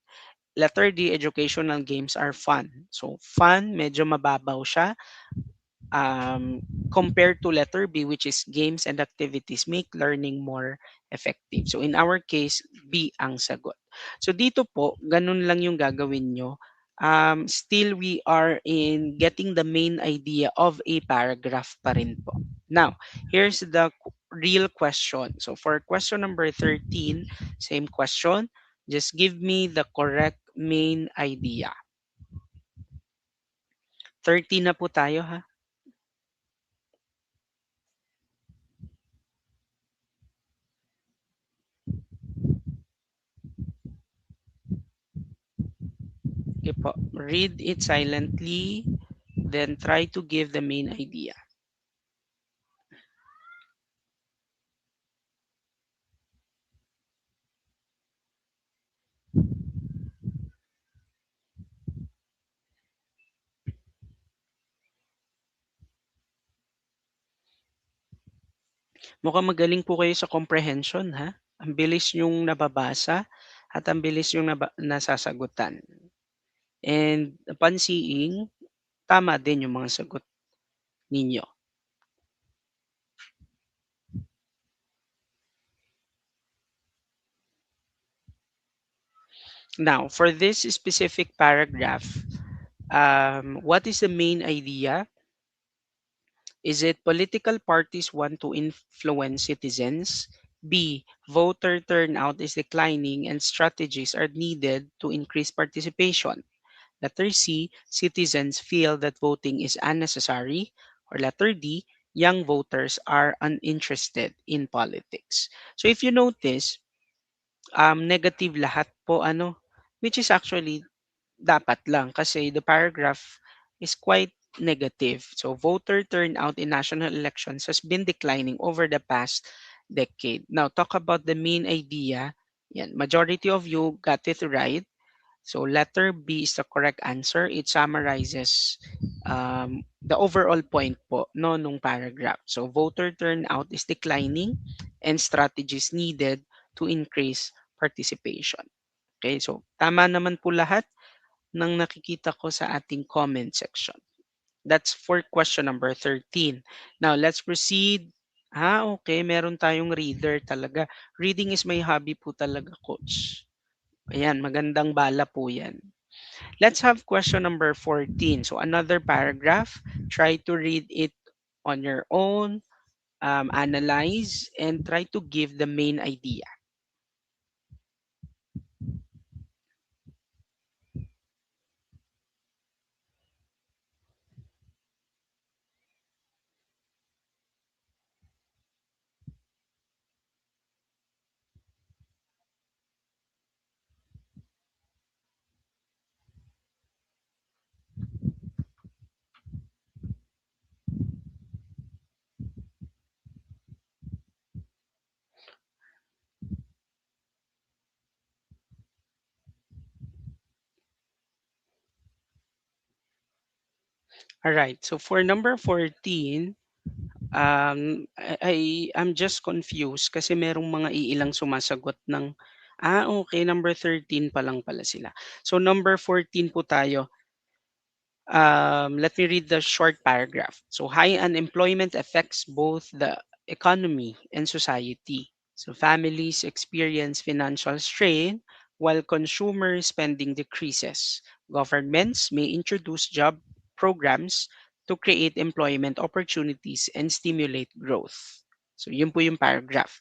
Letter D, educational games are fun. So, fun, medyo mababaw siya. Compared to letter B, which is games and activities, make learning more effective. So, in our case, B ang sagot. So, dito po, ganun lang yung gagawin nyo. Still, we are in getting the main idea of a paragraph pa rin po. Now, here's the real question. So, for question number 13, same question. Just give me the correct main idea. 13 na po tayo ha. Okay po. Read it silently, then try to give the main idea. Mukhang magaling po kayo sa comprehension ha. Ang bilis yung nababasa at ang bilis yung nasasagutan. And upon seeing, tama din yung mga sagot ninyo. Now, for this specific paragraph, what is the main idea? Is it political parties want to influence citizens? B. Voter turnout is declining and strategies are needed to increase participation. Letter C. Citizens feel that voting is unnecessary. Or letter D. Young voters are uninterested in politics. So if you notice, negative lahat po ano, which is actually dapat lang kasi the paragraph is quite negative. So voter turnout in national elections has been declining over the past decade. Now talk about the main idea. Yan, majority of you got it right. So letter B is the correct answer. It summarizes the overall point po no nung paragraph. So voter turnout is declining and strategies needed to increase participation. Okay, so tama naman po lahat ng nakikita ko sa ating comment section. That's for question number 13. Now, let's proceed. Okay. Meron tayong reader talaga. Reading is my hobby po talaga, coach. Ayan, magandang bala po yan. Let's have question number 14. So, another paragraph. Try to read it on your own, analyze, and try to give the main idea. All right. So for number 14, I'm just confused kasi merong mga iilang sumasagot ng okay, number 13 pa lang pala sila. So number 14 po tayo. Let me read the short paragraph. So, high unemployment affects both the economy and society. So, families experience financial strain while consumer spending decreases. Governments may introduce job programs to create employment opportunities and stimulate growth. So, yun po yung paragraph.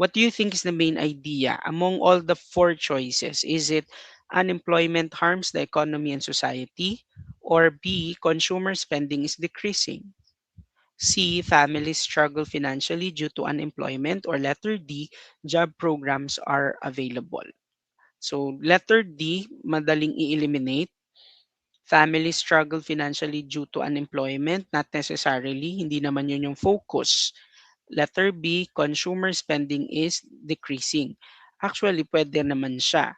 What do you think is the main idea among all the four choices? Is it unemployment harms the economy and society? Or B, consumer spending is decreasing? C, families struggle financially due to unemployment? Or letter D, job programs are available? So letter D, madaling i-eliminate. Families struggle financially due to unemployment? Not necessarily, hindi naman yun yung focus. Letter B, consumer spending is decreasing. Actually, pwede naman siya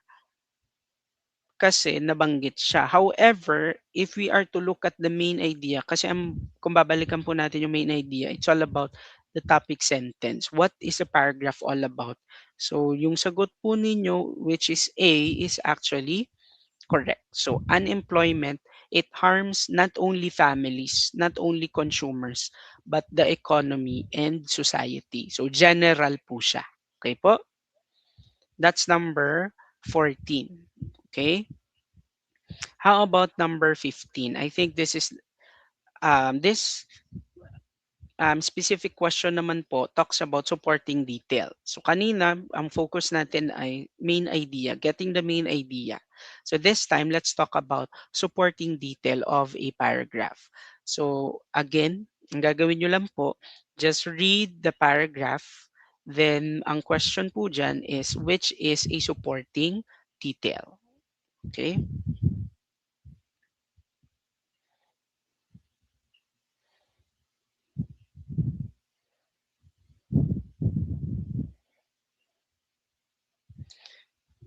kasi nabanggit siya. However, if we are to look at the main idea, kasi kung babalikan po natin yung main idea, it's all about the topic sentence. What is the paragraph all about? So, yung sagot po ninyo, which is A, is actually correct. So, unemployment, it harms not only families, not only consumers, but the economy and society. So, general po siya. Okay po? That's number 14. Okay? How about number 15? I think this specific question naman po talks about supporting detail. So kanina, ang focus natin ay main idea, getting the main idea. So this time, let's talk about supporting detail of a paragraph. So again, ang gagawin nyo lang po, just read the paragraph. Then, ang question po dyan is, which is a supporting detail? Okay?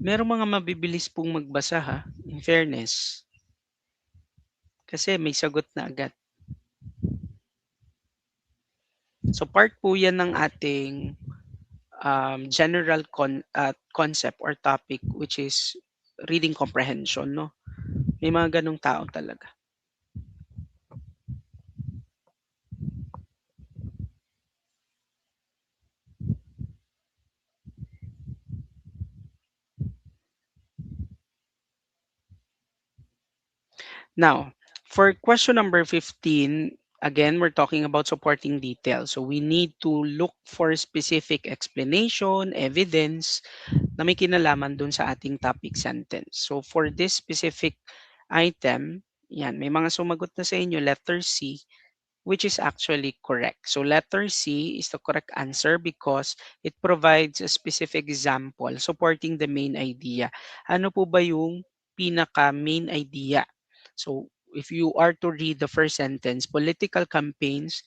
Merong mga mabibilis pong magbasa ha, in fairness. Kasi may sagot na agad. So part po yan ng ating general concept or topic which is reading comprehension, no? May mga ganong tao talaga. Now, for question number 15, again, we're talking about supporting details. So we need to look for specific explanation, evidence na may kinalaman dun sa ating topic sentence. So for this specific item, yan, may mga sumagot na sa inyo, letter C, which is actually correct. So letter C is the correct answer because it provides a specific example supporting the main idea. Ano po ba yung pinaka main idea? So if you are to read the first sentence, political campaigns,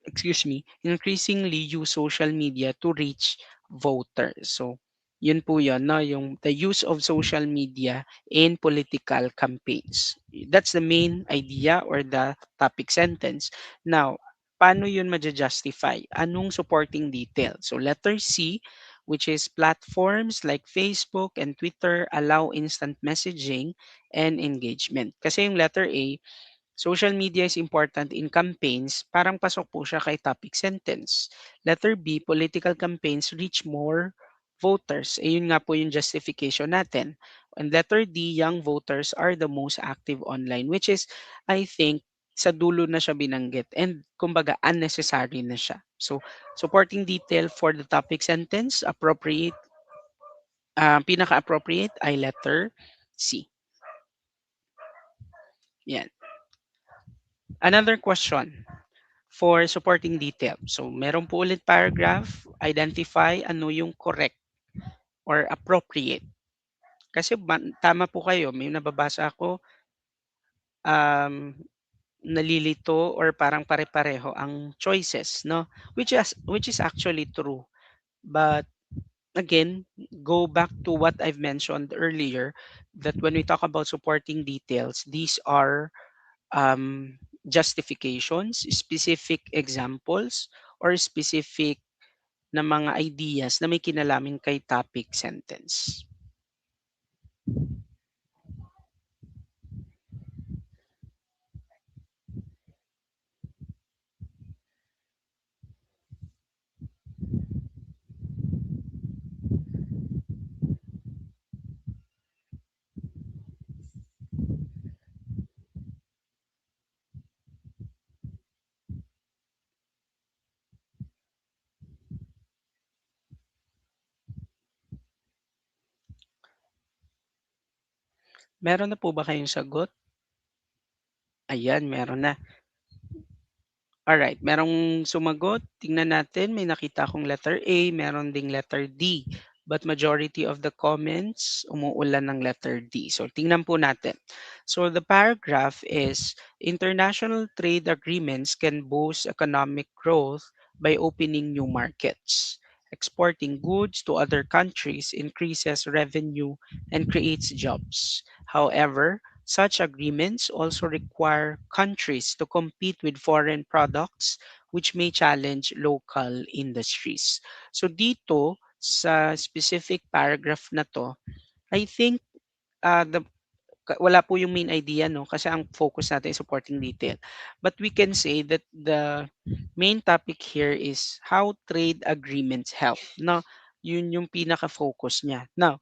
excuse me, increasingly use social media to reach voters. So, yun po yun, no? Yung the use of social media in political campaigns. That's the main idea or the topic sentence. Now, paano yun ma-justify? Anong supporting detail? So, letter C, which is platforms like Facebook and Twitter allow instant messaging and engagement. Kasi yung letter A, social media is important in campaigns, parang pasok po siya kay topic sentence. Letter B, political campaigns reach more voters. Eh, yun nga po yung justification natin. And letter D, young voters are the most active online, which is, I think, sa dulo na siya binanggit and kumbaga unnecessary na siya. So, supporting detail for the topic sentence, appropriate, pinaka-appropriate ay letter C. Yan. Another question for supporting detail. So, meron po ulit paragraph, identify ano yung correct or appropriate. Kasi tama po kayo, may nababasa ako, um, nalilito or parang pare-pareho ang choices, no? Which is actually true. But again, go back to what I've mentioned earlier that when we talk about supporting details, these are justifications, specific examples, or specific na mga ideas na may kinalaman kay topic sentence. Meron na po ba kayong sagot? Ayan, meron na. Alright, merong sumagot. Tingnan natin, may nakita akong letter A, meron ding letter D. But majority of the comments, umuulan ng letter D. So tingnan po natin. So the paragraph is, international trade agreements can boost economic growth by opening new markets. Exporting goods to other countries increases revenue and creates jobs. However, such agreements also require countries to compete with foreign products which may challenge local industries. So dito sa specific paragraph na to, I think the wala po yung main idea no kasi ang focus natin is supporting detail. But we can say that the main topic here is how trade agreements help. Now, yun yung pinaka-focus niya. Now,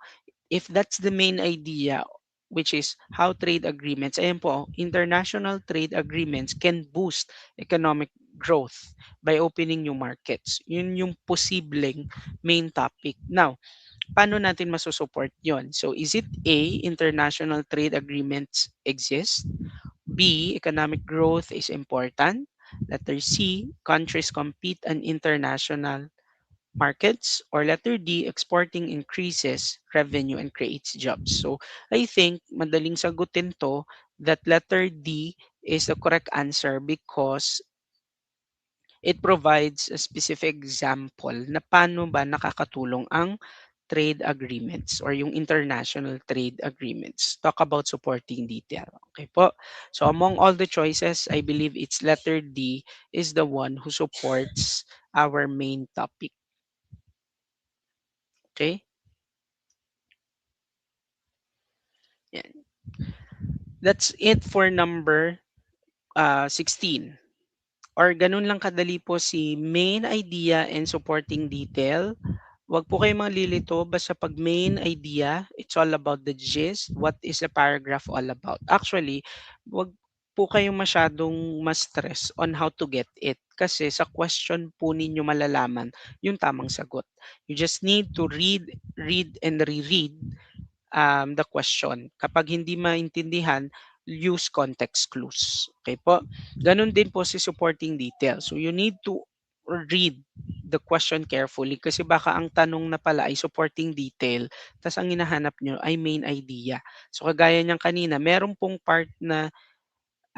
if that's the main idea, which is how trade agreements, ayan po, international trade agreements can boost economic growth by opening new markets. Yun yung posibleng main topic. Now, paano natin masusupport yon? So, is it A, international trade agreements exist? B, economic growth is important? Letter C, countries compete on international markets, or letter D, exporting increases revenue and creates jobs. So I think madaling sagutin to that letter D is the correct answer because it provides a specific example na paano ba nakakatulong ang trade agreements or yung international trade agreements. Talk about supporting detail. Okay po. So among all the choices, I believe it's letter D is the one who supports our main topic. Okay? Yan. That's it for number 16. Or ganun lang kadali po si main idea and supporting detail. Wag po kayong malilito basta pag main idea, it's all about the gist, what is the paragraph all about. Actually, wag po kayong masyadong ma-stress on how to get it kasi sa question po ninyo malalaman yung tamang sagot. You just need to read and reread the question. Kapag hindi maintindihan, use context clues. Okay po? Ganun din po si supporting detail. So you need to read the question carefully kasi baka ang tanong na pala ay supporting detail tas ang hinahanap nyo ay main idea. So kagaya niyang kanina, meron pong part na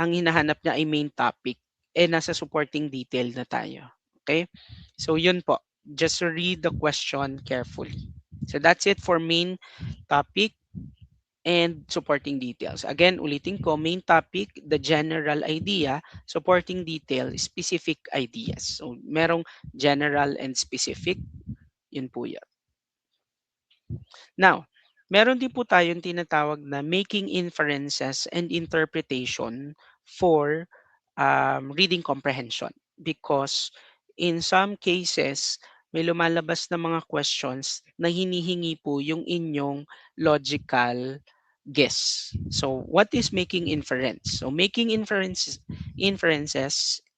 ang hinahanap niya ay main topic nasa supporting detail na tayo. Okay? So yun po. Just read the question carefully. So that's it for main topic and supporting details. Again, ulitin ko, main topic, the general idea, supporting detail, specific ideas. So, merong general and specific, yun po yan. Now, meron din po tayong tinatawag na making inferences and interpretation for reading comprehension because in some cases, may lumalabas na mga questions na hinihingi po yung inyong logical guess. So, what is making inference? So, making inferences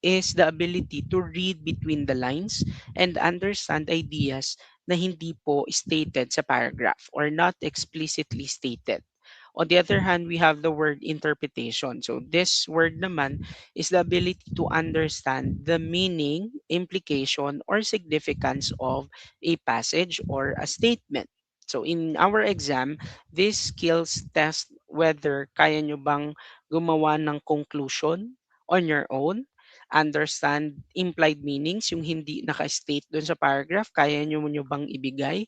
is the ability to read between the lines and understand ideas na hindi po stated sa paragraph or not explicitly stated. On the other hand, we have the word interpretation. So this word naman is the ability to understand the meaning, implication, or significance of a passage or a statement. So in our exam, these skills test whether kaya nyo bang gumawa ng conclusion on your own, understand implied meanings, yung hindi naka-state doon sa paragraph, kaya nyo bang ibigay,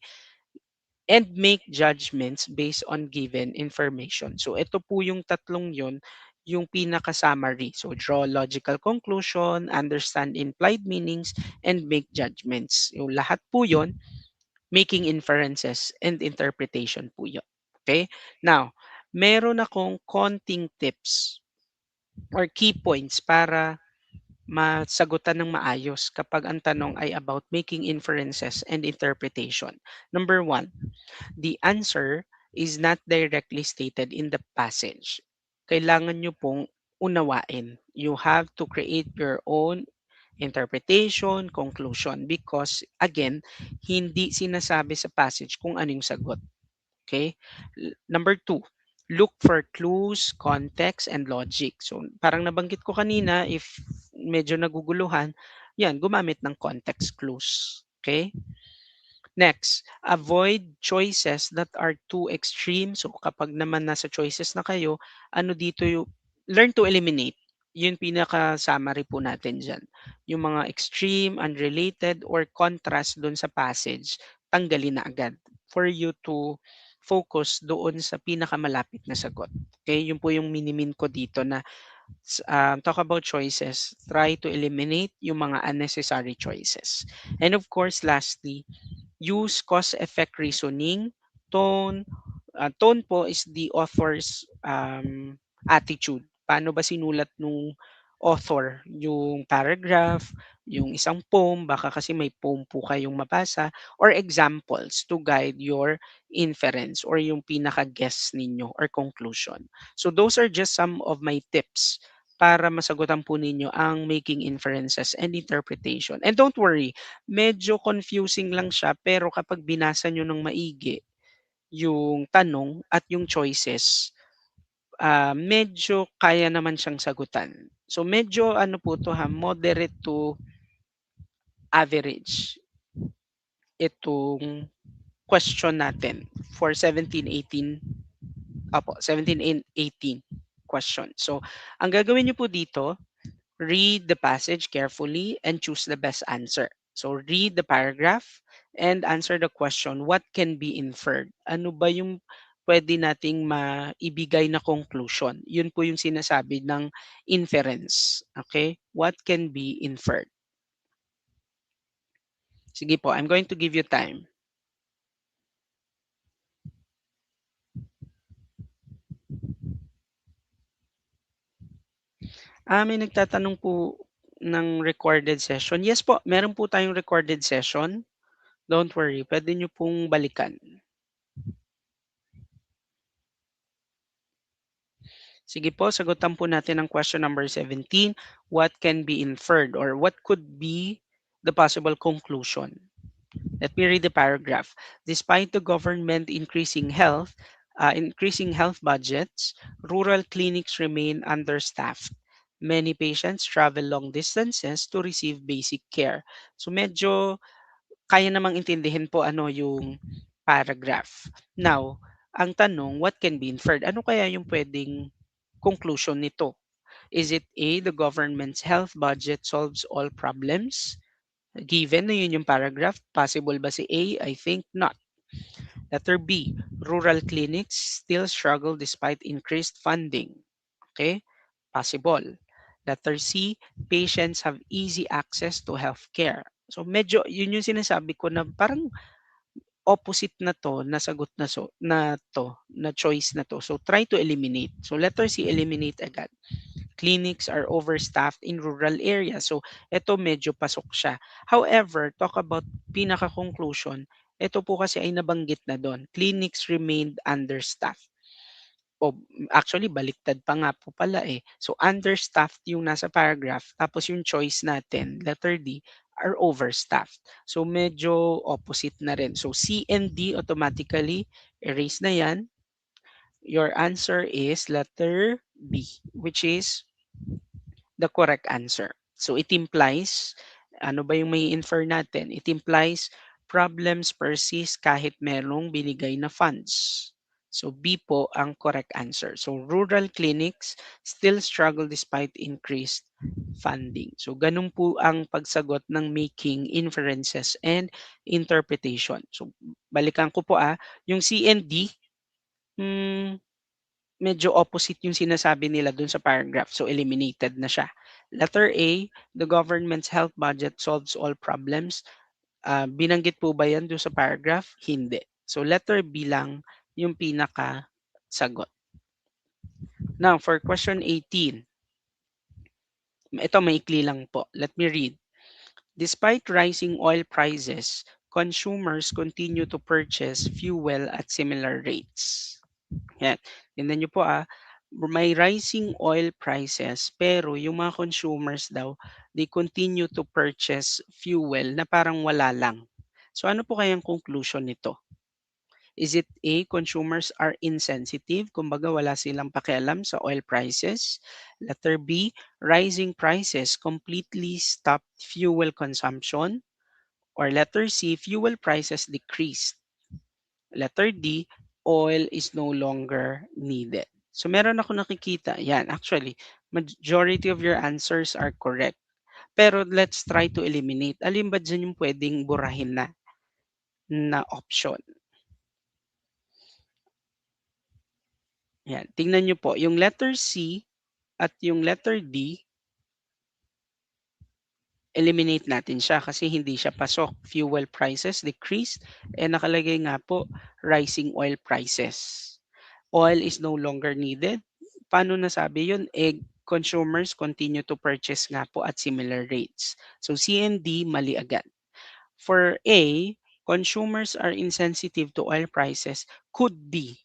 and make judgments based on given information. So ito po yung tatlong yon yung pinaka-summary. So, draw logical conclusion, understand implied meanings, and make judgments. Yung lahat po yon, making inferences and interpretation po yun. Okay? Now, meron akong konting tips or key points para masagutan ng maayos kapag ang tanong ay about making inferences and interpretation. Number one, the answer is not directly stated in the passage. Kailangan nyo pong unawain. You have to create your own interpretation, conclusion because again, hindi sinasabi sa passage kung ano yung sagot. Okay? Number two, look for clues, context, and logic. So, parang nabanggit ko kanina, if medyo naguguluhan, yan, gumamit ng context clues. Okay? Next, avoid choices that are too extreme. So, kapag naman nasa choices na kayo, ano dito yung, learn to eliminate. Yun pinaka-summary po natin dyan. Yung mga extreme, unrelated, or contrast doon sa passage, tanggalin na agad for you to focus doon sa pinakamalapit na sagot. Okay, yun po yung minimin ko dito na talk about choices, try to eliminate yung mga unnecessary choices. And of course, lastly, use cause-effect reasoning, tone. Tone po is the author's attitude. Paano ba sinulat nung author yung paragraph, yung isang poem, baka kasi may poem po kayong mabasa, or examples to guide your inference or yung pinaka-guess ninyo or conclusion. So those are just some of my tips para masagutan po ninyo ang making inferences and interpretation. And don't worry, medyo confusing lang siya pero kapag binasa nyo ng maigi yung tanong at yung choices, medyo kaya naman siyang sagutan. So medyo ano po 'to ha, moderate to average itong question natin for 17, 18, opo, 17 and 18 question. So ang gagawin niyo po dito, read the passage carefully and choose the best answer. So read the paragraph and answer the question, what can be inferred? Ano ba yung pwede nating maibigay na conclusion? Yun po yung sinasabi ng inference. Okay? What can be inferred? Sige po, I'm going to give you time. May nagtatanong po ng recorded session. Yes po, meron po tayong recorded session. Don't worry, pwede nyo pong balikan. Sige po, sagutan po natin ang question number 17. What can be inferred or what could be the possible conclusion? Let me read the paragraph. Despite the government increasing health budgets, rural clinics remain understaffed. Many patients travel long distances to receive basic care. So medyo kaya namang intindihin po ano yung paragraph. Now, ang tanong, what can be inferred? Ano kaya yung pwedeng conclusion nito? Is it A, the government's health budget solves all problems? Given na yun yung paragraph, possible ba si A? I think not. Letter B, rural clinics still struggle despite increased funding. Okay? Possible. Letter C, patients have easy access to healthcare. So medyo yun yung sinasabi ko na parang opposite na 'to, na sagot na na 'to, na choice na 'to. So try to eliminate. So letter C, eliminate agad. Clinics are overstaffed in rural areas. So eto medyo pasok siya. However, talk about pinaka-conclusion, ito po kasi ay nabanggit na do'n, clinics remained understaffed. O actually baliktad pa nga po pala, eh. So understaffed yung nasa paragraph tapos yung choice natin, letter D, are overstaffed. So medyo opposite na rin. So C and D automatically erase na 'yan. Your answer is letter B, which is the correct answer. So it implies, ano ba yung may infer natin? It implies problems persist kahit merong binigay na funds. So B po ang correct answer. So rural clinics still struggle despite increased funding. So ganun po ang pagsagot ng making inferences and interpretation. So balikan ko po yung C and D, hmm, medyo opposite yung sinasabi nila dun sa paragraph. So, eliminated na siya. Letter A, the government's health budget solves all problems. Binanggit po ba yan dun sa paragraph? Hindi. So, letter B lang yung pinaka sagot. Now, for question 18, ito maikli lang po. Let me read. Despite rising oil prices, consumers continue to purchase fuel at similar rates. Yan. Tingnan niyo po may rising oil prices pero yung mga consumers daw, they continue to purchase fuel na parang wala lang. So ano po kayang conclusion nito? Is it A, consumers are insensitive, kumbaga wala silang pakialam sa oil prices? Letter B, rising prices completely stop fuel consumption? Or letter C, fuel prices decreased? Letter D, oil is no longer needed. So meron ako nakikita, yan, actually, majority of your answers are correct. Pero let's try to eliminate. Alin ba dyan yung pwedeng burahin na option? Yan, tingnan nyo po, yung letter C at yung letter D, eliminate natin siya kasi hindi siya pasok. Fuel prices decreased and nakalagay nga po rising oil prices. Oil is no longer needed. Paano nasabi yun? Consumers continue to purchase nga po at similar rates. So C and D, mali agad. For A, consumers are insensitive to oil prices could be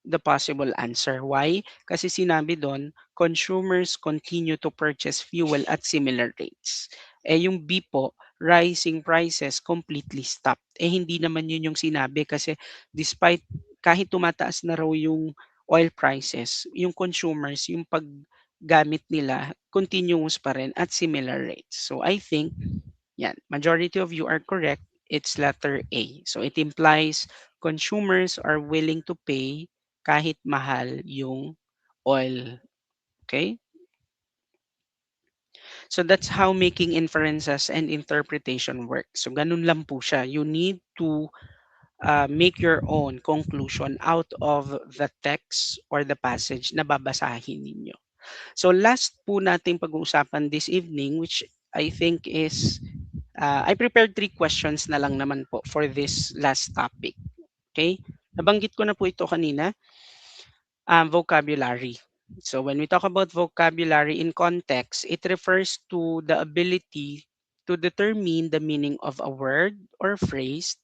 the possible answer. Why? Kasi sinabi doon, consumers continue to purchase fuel at similar rates. Yung B po, rising prices completely stopped. Hindi naman yun yung sinabi kasi despite kahit tumataas na raw yung oil prices, yung consumers, yung paggamit nila continuous pa rin at similar rates. So I think yan, majority of you are correct. It's letter A. So it implies consumers are willing to pay kahit mahal yung oil. Okay? So that's how making inferences and interpretation work. So ganun lang po siya. You need to make your own conclusion out of the text or the passage na babasahin ninyo. So last po nating pag-uusapan this evening, which I think is I prepared 3 questions na lang naman po for this last topic. Okay? Nabanggit ko na po ito kanina, vocabulary. So when we talk about vocabulary in context, it refers to the ability to determine the meaning of a word or phrase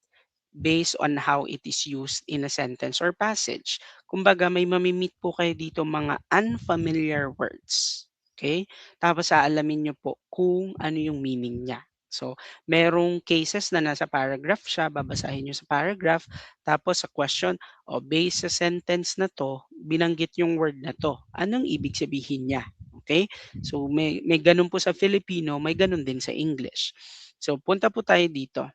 based on how it is used in a sentence or passage. Kumbaga may mamimit po kayo dito mga unfamiliar words. Okay? Tapos aalamin nyo po kung ano yung meaning niya. So, merong cases na nasa paragraph siya, babasahin nyo sa paragraph, tapos sa question, based sa sentence na to, binanggit yung word na to. Anong ibig sabihin niya? Okay? So, may ganun po sa Filipino, may ganun din sa English. So, punta po tayo dito.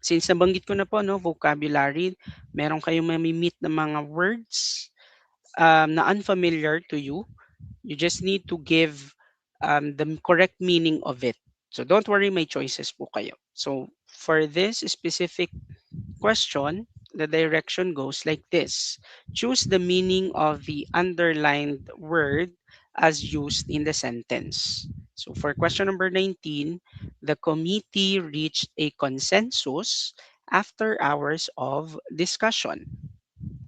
Since nabanggit ko na po, no, vocabulary, meron kayong mamimit na mga words na unfamiliar to you. You just need to give the correct meaning of it. So don't worry, may choices po kayo. So for this specific question, the direction goes like this. Choose the meaning of the underlined word as used in the sentence. So for question number 19, the committee reached a consensus after hours of discussion.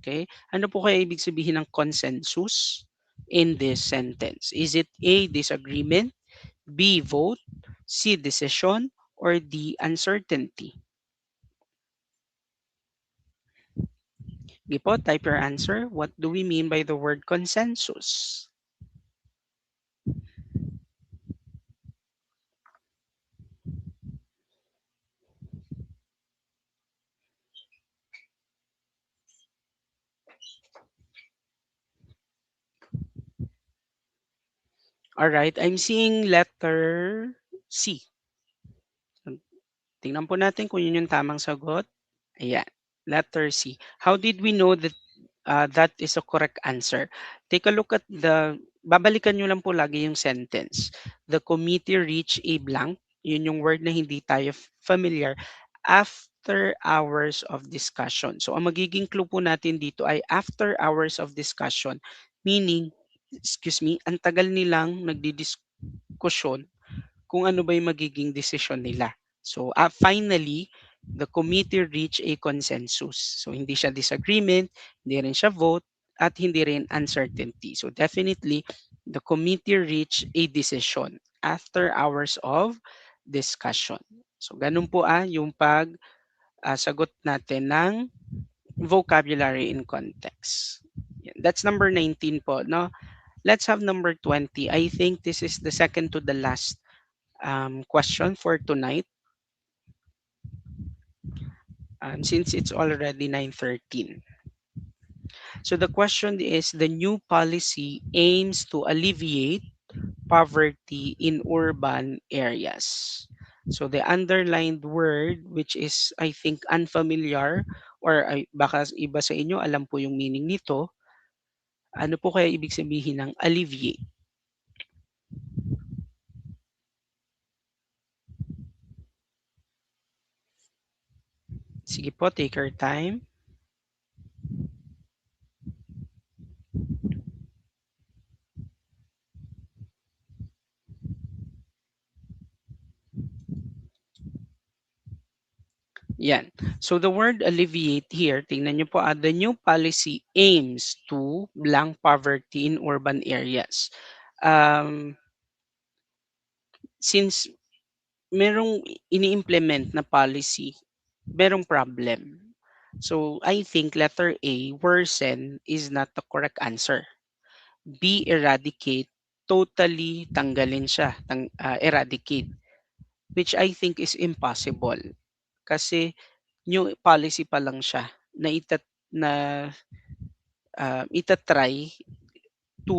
Okay? Ano po kaya ibig sabihin ng consensus in this sentence? Is it A, disagreement, B, vote, C, decision, or D, uncertainty? Sige po, type your answer. What do we mean by the word consensus? All right, I'm seeing letter C. Tingnan po natin kung yun yung tamang sagot. Ayan, letter C. How did we know that that is a correct answer? Take a look at babalikan nyo lang po lagi yung sentence. The committee reached a blank. Yun yung word na hindi tayo familiar. after hours of discussion. So ang magiging clue po natin dito ay after hours of discussion, meaning, excuse me, ang tagal nilang nagdidiskusyon kung ano ba yung magiging desisyon nila. So, finally, the committee reached a consensus. So, hindi siya disagreement, hindi rin siya vote, at hindi rin uncertainty. So, definitely, the committee reached a decision after hours of discussion. So, ganun po yung sagot natin ng vocabulary in context. Yan. That's number 19 po, no? Let's have number 20. I think this is the second to the last question for tonight, since it's already 9:13. So the question is, the new policy aims to alleviate poverty in urban areas. So the underlined word, which is I think unfamiliar, or baka iba sa inyo alam po yung meaning nito, ano po kaya ibig sabihin ng alleviate? Sige po, take your time. Yan. So the word alleviate here, tingnan niyo po, the new policy aims to blank poverty in urban areas. Since merong ini-implement na policy, merong problem. So I think letter A, worsen, is not the correct answer. B, eradicate, totally tanggalin siya, eradicate, which I think is impossible. Kasi new policy pa lang siya na na itatry to,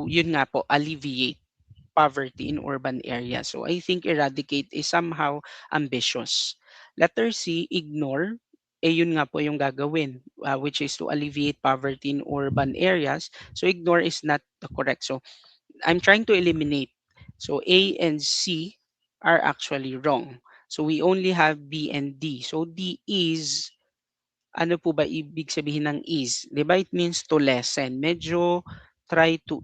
yun nga po, alleviate poverty in urban areas. So I think eradicate is somehow ambitious. Letter C, ignore. Yun nga po yung gagawin, which is to alleviate poverty in urban areas. So ignore is not the correct. So I'm trying to eliminate. So A and C are actually wrong. So we only have B and D. So D is, ano po ba ibig sabihin ng is? 'Di ba it means to lessen. Medyo try to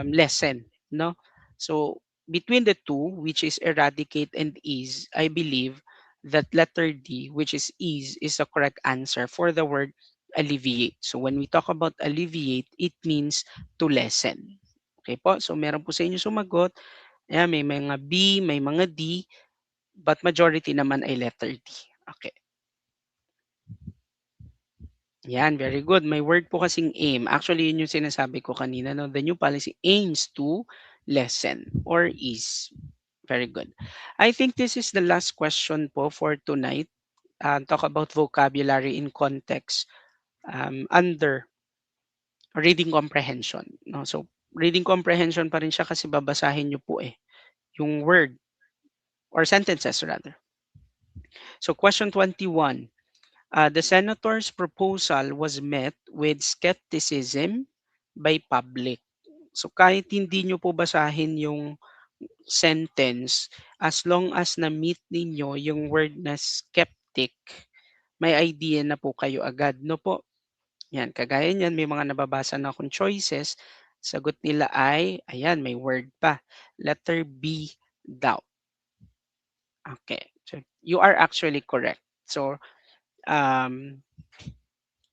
lessen, no? So between the two, which is eradicate and ease, I believe that letter D, which is ease, is the correct answer for the word alleviate. So when we talk about alleviate, it means to lessen. Okay po? So meron po sa inyo sumagot. Ayan, may mga B, may mga D, but majority naman ay letter D. Okay. Yan, very good. May word po kasing aim. Actually, yun yung sinasabi ko kanina, no? The new policy aims to lessen or ease. Very good. I think this is the last question po for tonight. Talk about vocabulary in context under reading comprehension. No? So, reading comprehension pa rin siya kasi babasahin nyo po yung word or sentences rather. So, question 21. The senator's proposal was met with skepticism by public. So kahit hindi nyo po basahin yung sentence, as long as na-meet ninyo yung word na skeptic, may idea na po kayo agad, no po? Yan, kagaya niyan, may mga nababasa na akong choices, sagot nila ay, ayan, may word pa. Letter B, doubt. Okay, so you are actually correct. So, um,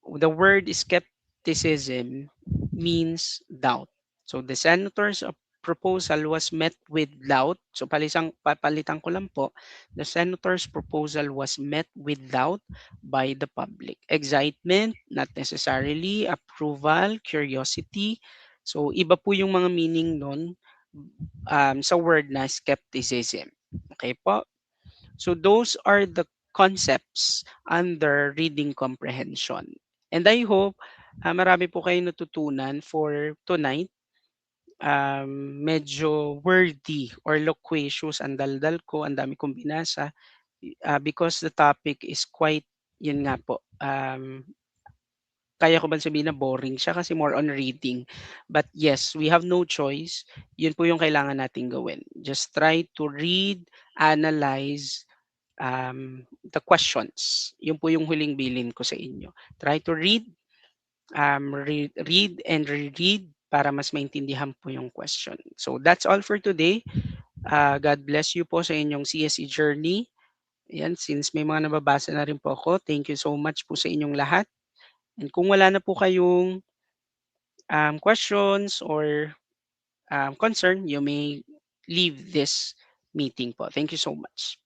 the word skepticism means doubt. So the senator's proposal was met with doubt. So papalitan ko lang po, the senator's proposal was met with doubt by the public. Excitement, not necessarily. Approval, curiosity. So iba po yung mga meaning nun sa word na skepticism. Okay po? So those are the concepts under reading comprehension. And I hope marami po kayong natutunan for tonight. Medyo wordy or loquacious ang daldal ko, ang dami kong binasa because the topic is quite, yun nga po, kaya ko ba sabihin na boring siya kasi more on reading. But yes, we have no choice. Yun po yung kailangan nating gawin. Just try to read, analyze, the questions. Yun po yung huling bilin ko sa inyo. Try to read and reread para mas maintindihan po yung question. So that's all for today. God bless you po sa inyong CSE journey. Ayan, since may mga nababasa na rin po ako, thank you so much po sa inyong lahat. And kung wala na po kayong questions or concern, you may leave this meeting po. Thank you so much.